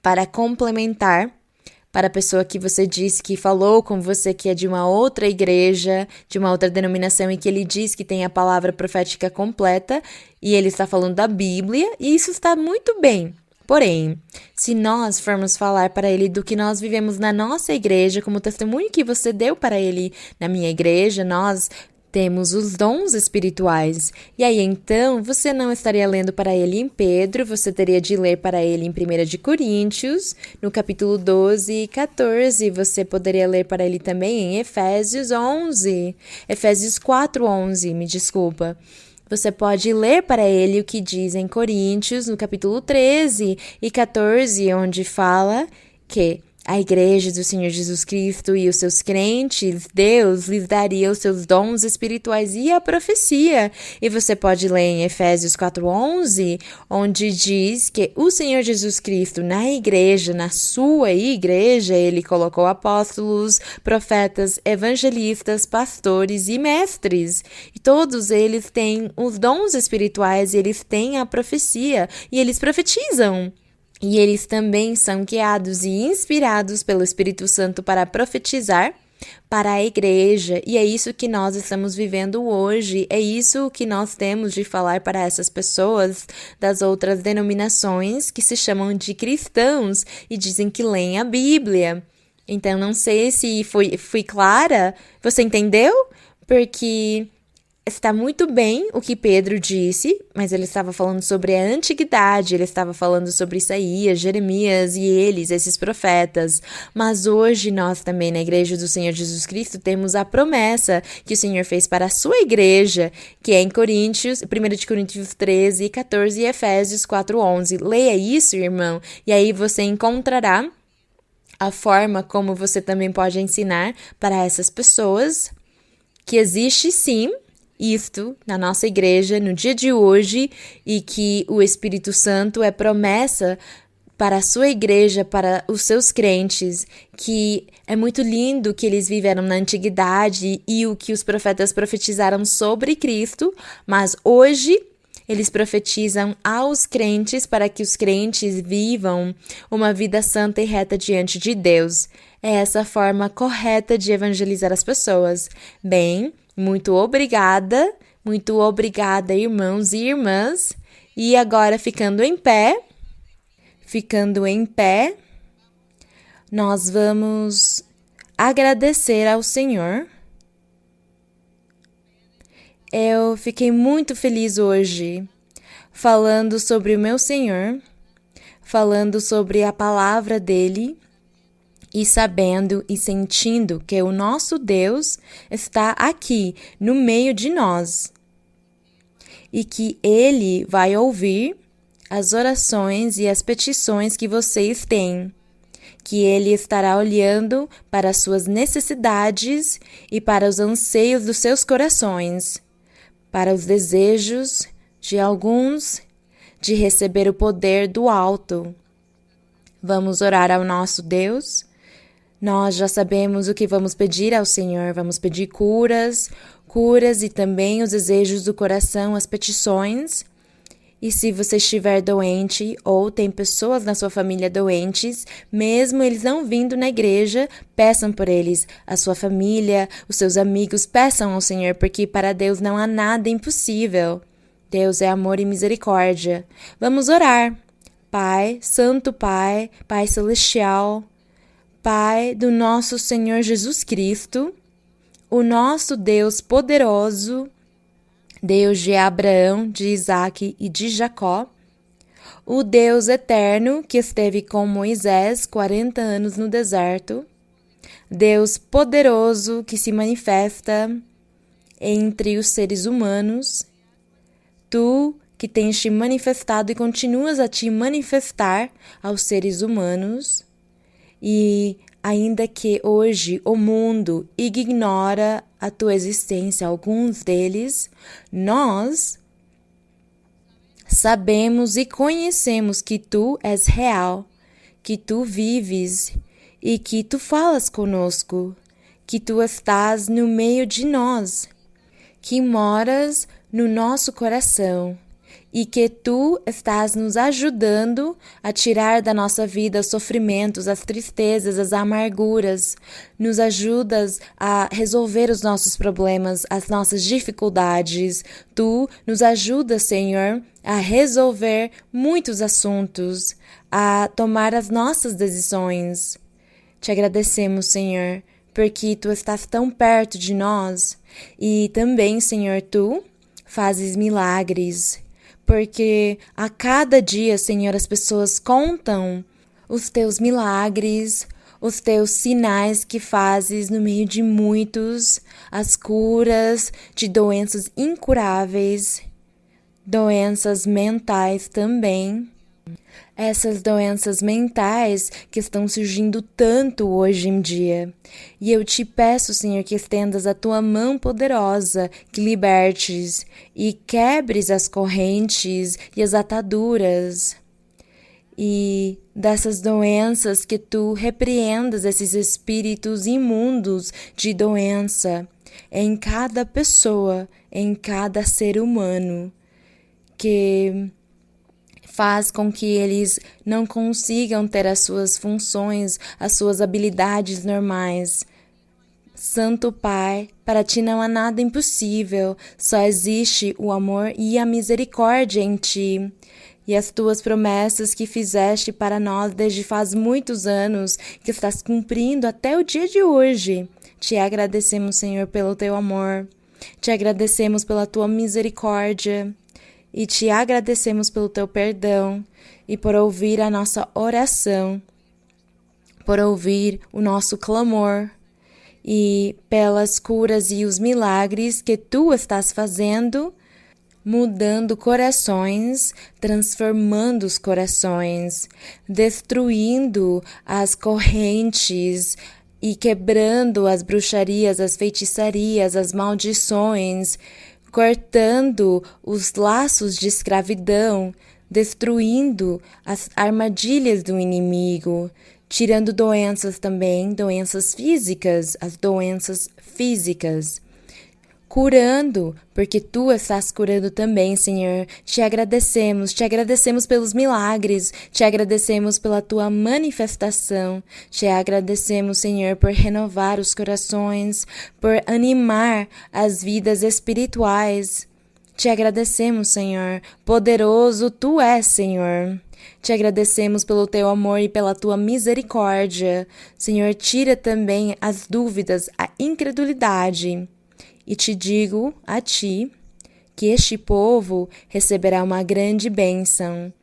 para complementar, para a pessoa que você disse que falou com você que é de uma outra igreja, de uma outra denominação e que ele diz que tem a palavra profética completa e ele está falando da Bíblia, e isso está muito bem. Porém, se nós formos falar para ele do que nós vivemos na nossa igreja, como o testemunho que você deu para ele na minha igreja, nós temos os dons espirituais. E aí, então, você não estaria lendo para ele em Pedro, você teria de ler para ele em 1 de Coríntios, no capítulo 12 e 14. Você poderia ler para ele também em Efésios 11. Efésios 4:11, me desculpa. Você pode ler para ele o que diz em Coríntios, no capítulo 13 e 14, onde fala que a igreja do Senhor Jesus Cristo e os seus crentes, Deus lhes daria os seus dons espirituais e a profecia. E você pode ler em Efésios 4:11, onde diz que o Senhor Jesus Cristo na igreja, na sua igreja, ele colocou apóstolos, profetas, evangelistas, pastores e mestres. E todos eles têm os dons espirituais, eles têm a profecia e eles profetizam. E eles também são guiados e inspirados pelo Espírito Santo para profetizar para a igreja. E é isso que nós estamos vivendo hoje. É isso que nós temos de falar para essas pessoas das outras denominações que se chamam de cristãos e dizem que leem a Bíblia. Então, não sei se fui clara. Você entendeu? Porque está muito bem o que Pedro disse, mas ele estava falando sobre a antiguidade, ele estava falando sobre Isaías, Jeremias e eles, esses profetas. Mas hoje nós também na Igreja do Senhor Jesus Cristo temos a promessa que o Senhor fez para a sua igreja, que é em Coríntios, 1 de Coríntios 13, 14 e Efésios 4:11. Leia isso, irmão, e aí você encontrará a forma como você também pode ensinar para essas pessoas que existe sim isto na nossa igreja no dia de hoje e que o Espírito Santo é promessa para a sua igreja, para os seus crentes, que é muito lindo que eles viveram na antiguidade e o que os profetas profetizaram sobre Cristo, mas hoje eles profetizam aos crentes para que os crentes vivam uma vida santa e reta diante de Deus. É essa forma correta de evangelizar as pessoas. Bem, muito obrigada, irmãos e irmãs. E agora, ficando em pé, nós vamos agradecer ao Senhor. Eu fiquei muito feliz hoje falando sobre o meu Senhor, falando sobre a palavra dele, e sabendo e sentindo que o nosso Deus está aqui, no meio de nós. E que Ele vai ouvir as orações e as petições que vocês têm. Que Ele estará olhando para as suas necessidades e para os anseios dos seus corações, para os desejos de alguns de receber o poder do alto. Vamos orar ao nosso Deus. Nós já sabemos o que vamos pedir ao Senhor. Vamos pedir curas e também os desejos do coração, as petições. E se você estiver doente ou tem pessoas na sua família doentes, mesmo eles não vindo na igreja, peçam por eles, a sua família, os seus amigos, peçam ao Senhor, porque para Deus não há nada impossível. Deus é amor e misericórdia. Vamos orar. Pai, Santo Pai, Pai Celestial, Pai do nosso Senhor Jesus Cristo, o nosso Deus poderoso, Deus de Abraão, de Isaque e de Jacó, o Deus eterno que esteve com Moisés 40 anos no deserto, Deus poderoso que se manifesta entre os seres humanos, tu que tens te manifestado e continuas a te manifestar aos seres humanos, e ainda que hoje o mundo ignora a tua existência, alguns deles, nós sabemos e conhecemos que tu és real, que tu vives e que tu falas conosco, que tu estás no meio de nós, que moras no nosso coração e que tu estás nos ajudando a tirar da nossa vida os sofrimentos, as tristezas, as amarguras, nos ajudas a resolver os nossos problemas, as nossas dificuldades. Tu nos ajudas, Senhor, a resolver muitos assuntos, a tomar as nossas decisões. Te agradecemos, Senhor, porque tu estás tão perto de nós e também, Senhor, tu fazes milagres, porque a cada dia, Senhor, as pessoas contam os teus milagres, os teus sinais que fazes no meio de muitos, as curas de doenças incuráveis, doenças mentais também. Essas doenças mentais que estão surgindo tanto hoje em dia. E eu te peço, Senhor, que estendas a tua mão poderosa, que libertes e quebres as correntes e as ataduras. E dessas doenças que tu repreendas esses espíritos imundos de doença em cada pessoa, em cada ser humano, que faz com que eles não consigam ter as suas funções, as suas habilidades normais. Santo Pai, para ti não há nada impossível, só existe o amor e a misericórdia em ti. E as tuas promessas que fizeste para nós desde faz muitos anos, que estás cumprindo até o dia de hoje. Te agradecemos, Senhor, pelo teu amor. Te agradecemos pela tua misericórdia. E te agradecemos pelo teu perdão e por ouvir a nossa oração, por ouvir o nosso clamor e pelas curas e os milagres que tu estás fazendo, mudando corações, transformando os corações, destruindo as correntes e quebrando as bruxarias, as feitiçarias, as maldições, cortando os laços de escravidão, destruindo as armadilhas do inimigo, tirando doenças também, doenças físicas, as doenças físicas, curando, porque tu estás curando também, Senhor. Te agradecemos pelos milagres, te agradecemos pela tua manifestação, te agradecemos, Senhor, por renovar os corações, por animar as vidas espirituais. Te agradecemos, Senhor, poderoso tu és, Senhor. Te agradecemos pelo teu amor e pela tua misericórdia. Senhor, tira também as dúvidas, a incredulidade. E te digo a ti que este povo receberá uma grande bênção.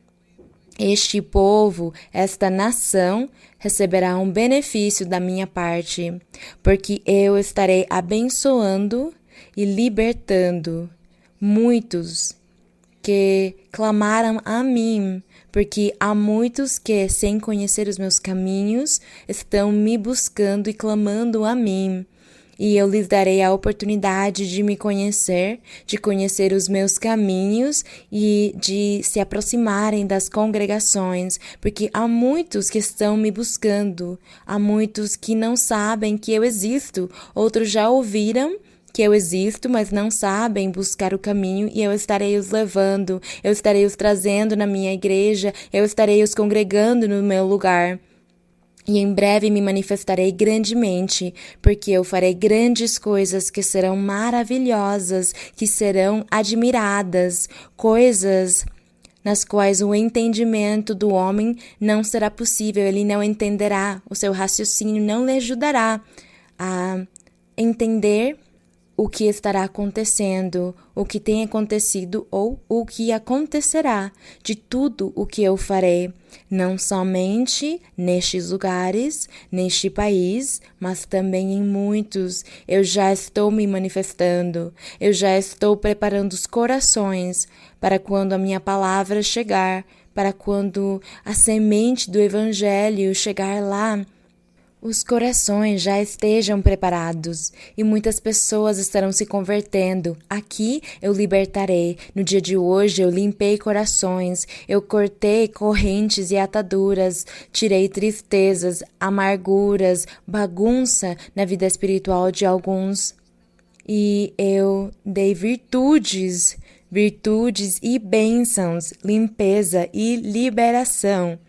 Este povo, esta nação, receberá um benefício da minha parte, porque eu estarei abençoando e libertando muitos que clamaram a mim, porque há muitos que, sem conhecer os meus caminhos, estão me buscando e clamando a mim. E eu lhes darei a oportunidade de me conhecer, de conhecer os meus caminhos e de se aproximarem das congregações, porque há muitos que estão me buscando, há muitos que não sabem que eu existo, outros já ouviram que eu existo, mas não sabem buscar o caminho, e eu estarei os levando, eu estarei os trazendo na minha igreja, eu estarei os congregando no meu lugar. E em breve me manifestarei grandemente, porque eu farei grandes coisas que serão maravilhosas, que serão admiradas, coisas nas quais o entendimento do homem não será possível, ele não entenderá, o seu raciocínio não lhe ajudará a entender o que estará acontecendo, o que tem acontecido ou o que acontecerá de tudo o que eu farei, não somente nestes lugares, neste país, mas também em muitos. Eu já estou me manifestando, eu já estou preparando os corações para quando a minha palavra chegar, para quando a semente do Evangelho chegar lá, os corações já estejam preparados e muitas pessoas estarão se convertendo. Aqui eu libertarei. No dia de hoje eu limpei corações, eu cortei correntes e ataduras, tirei tristezas, amarguras, bagunça na vida espiritual de alguns. E eu dei virtudes e bênçãos, limpeza e liberação.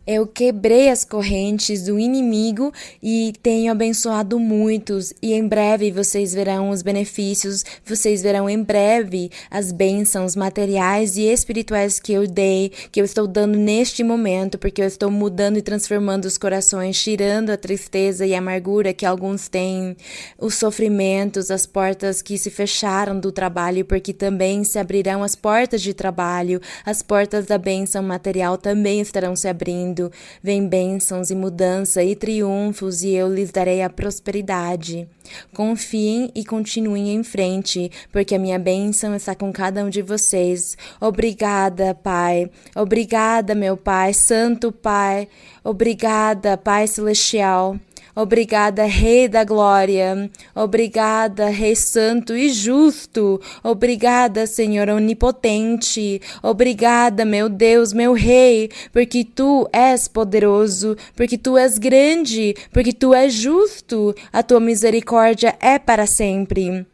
Eu quebrei as correntes do inimigo e tenho abençoado muitos, e em breve vocês verão os benefícios, vocês verão em breve as bênçãos materiais e espirituais que eu dei, que eu estou dando neste momento, porque eu estou mudando e transformando os corações, tirando a tristeza e a amargura que alguns têm, os sofrimentos, as portas que se fecharam do trabalho, porque também se abrirão as portas de trabalho, as portas da bênção material também estarão se abrindo. Vem bênçãos e mudança e triunfos, e eu lhes darei a prosperidade. Confiem e continuem em frente, porque a minha bênção está com cada um de vocês. Obrigada, Pai. Obrigada, meu Pai, Santo Pai. Obrigada, Pai Celestial. Obrigada, Rei da Glória. Obrigada, Rei Santo e Justo. Obrigada, Senhor Onipotente. Obrigada, meu Deus, meu Rei, porque Tu és poderoso, porque Tu és grande, porque Tu és justo. A Tua misericórdia é para sempre.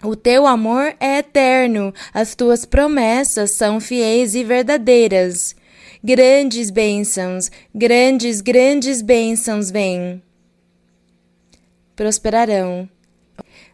O Teu amor é eterno. As Tuas promessas são fiéis e verdadeiras. Grandes bênçãos, grandes bênçãos vêm. Prosperarão.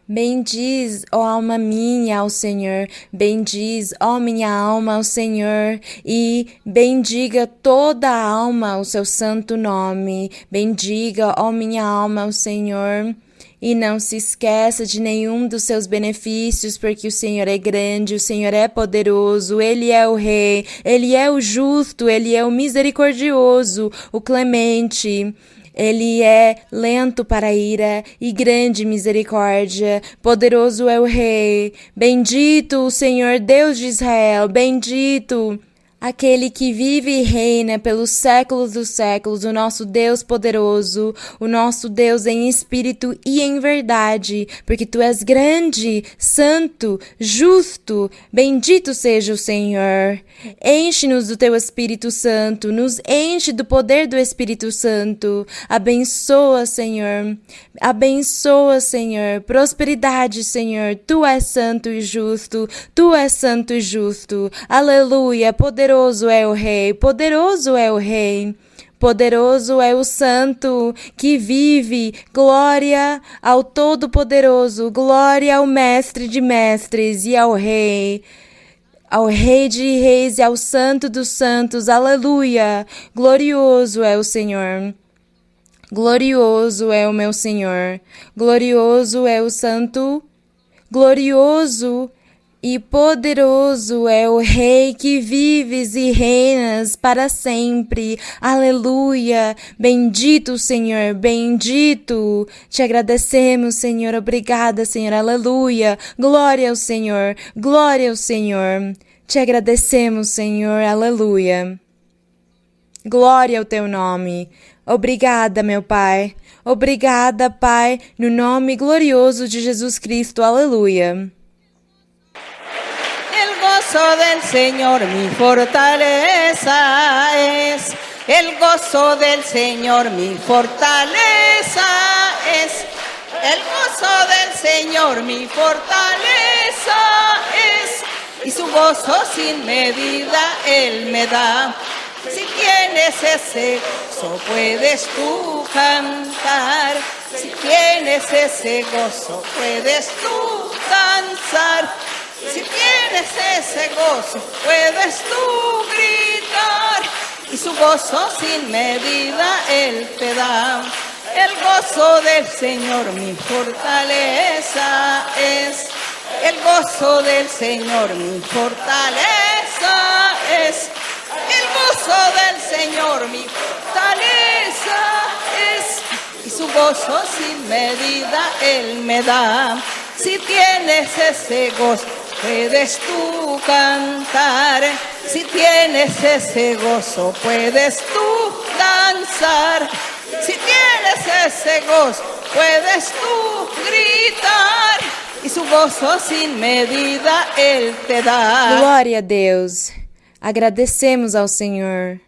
Bendiz, ó alma minha, ao Senhor. Bendiz, ó minha alma, ao Senhor. E bendiga toda a alma o seu santo nome. Bendiga, ó minha alma, ao Senhor. E não se esqueça de nenhum dos seus benefícios, porque o Senhor é grande, o Senhor é poderoso, Ele é o Rei, Ele é o justo, Ele é o misericordioso, o clemente. Ele é lento para a ira e grande misericórdia. Poderoso é o Rei. Bendito o Senhor Deus de Israel, bendito aquele que vive e reina pelos séculos dos séculos, o nosso Deus poderoso, o nosso Deus em espírito e em verdade, porque Tu és grande, santo, justo, bendito seja o Senhor. Enche-nos do Teu Espírito Santo, nos enche do poder do Espírito Santo. Abençoa, Senhor. Abençoa, Senhor. Prosperidade, Senhor. Tu és santo e justo. Tu és santo e justo. Aleluia. Poderoso é o Rei. Poderoso é o Rei. Poderoso é o Santo que vive. Glória ao Todo-Poderoso. Glória ao Mestre de Mestres e ao Rei. Ao Rei de Reis e ao Santo dos Santos. Aleluia. Glorioso é o Senhor. Glorioso é o meu Senhor. Glorioso é o Santo. Glorioso e poderoso é o Rei que vives e reinas para sempre. Aleluia. Bendito, Senhor, bendito. Te agradecemos, Senhor. Obrigada, Senhor. Aleluia. Glória ao Senhor. Glória ao Senhor. Te agradecemos, Senhor. Aleluia. Glória ao Teu nome. Obrigada, meu Pai. Obrigada, Pai, no nome glorioso de Jesus Cristo. Aleluia. El gozo del Señor mi fortaleza es. El gozo del Señor mi fortaleza es. El gozo del Señor mi fortaleza es. Y su gozo sin medida Él me da. Si tienes ese gozo puedes tú cantar. Si tienes ese gozo puedes tú danzar. Si tienes ese gozo, puedes tú gritar. Y su gozo sin medida Él te da. El gozo del Señor mi fortaleza es. El gozo del Señor mi fortaleza es. El gozo del Señor mi fortaleza es. Y su gozo sin medida Él me da. Si tienes ese gozo, puedes tú cantar. Si tienes ese gozo, puedes tú danzar. Si tienes ese gozo, puedes tú gritar. E su gozo sin medida Ele te dá. Glória a Deus. Agradecemos ao Senhor.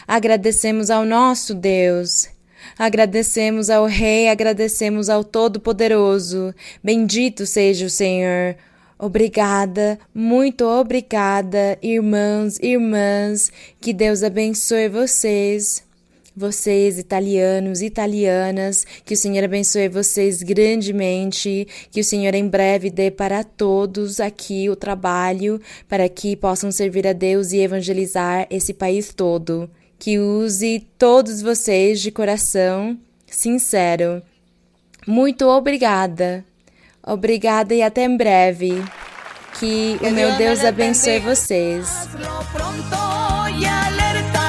Agradecemos ao nosso Deus. Agradecemos ao Rei, agradecemos ao Todo-Poderoso. Bendito seja o Senhor. Obrigada, muito obrigada, irmãos, irmãs. Que Deus abençoe vocês. Vocês, italianos, italianas, que o Senhor abençoe vocês grandemente, que o Senhor em breve dê para todos aqui o trabalho, para que possam servir a Deus e evangelizar esse país todo. Que use todos vocês de coração sincero. Muito obrigada. Obrigada e até em breve. Que o meu Deus abençoe vocês. Hazlo pronto y alerta.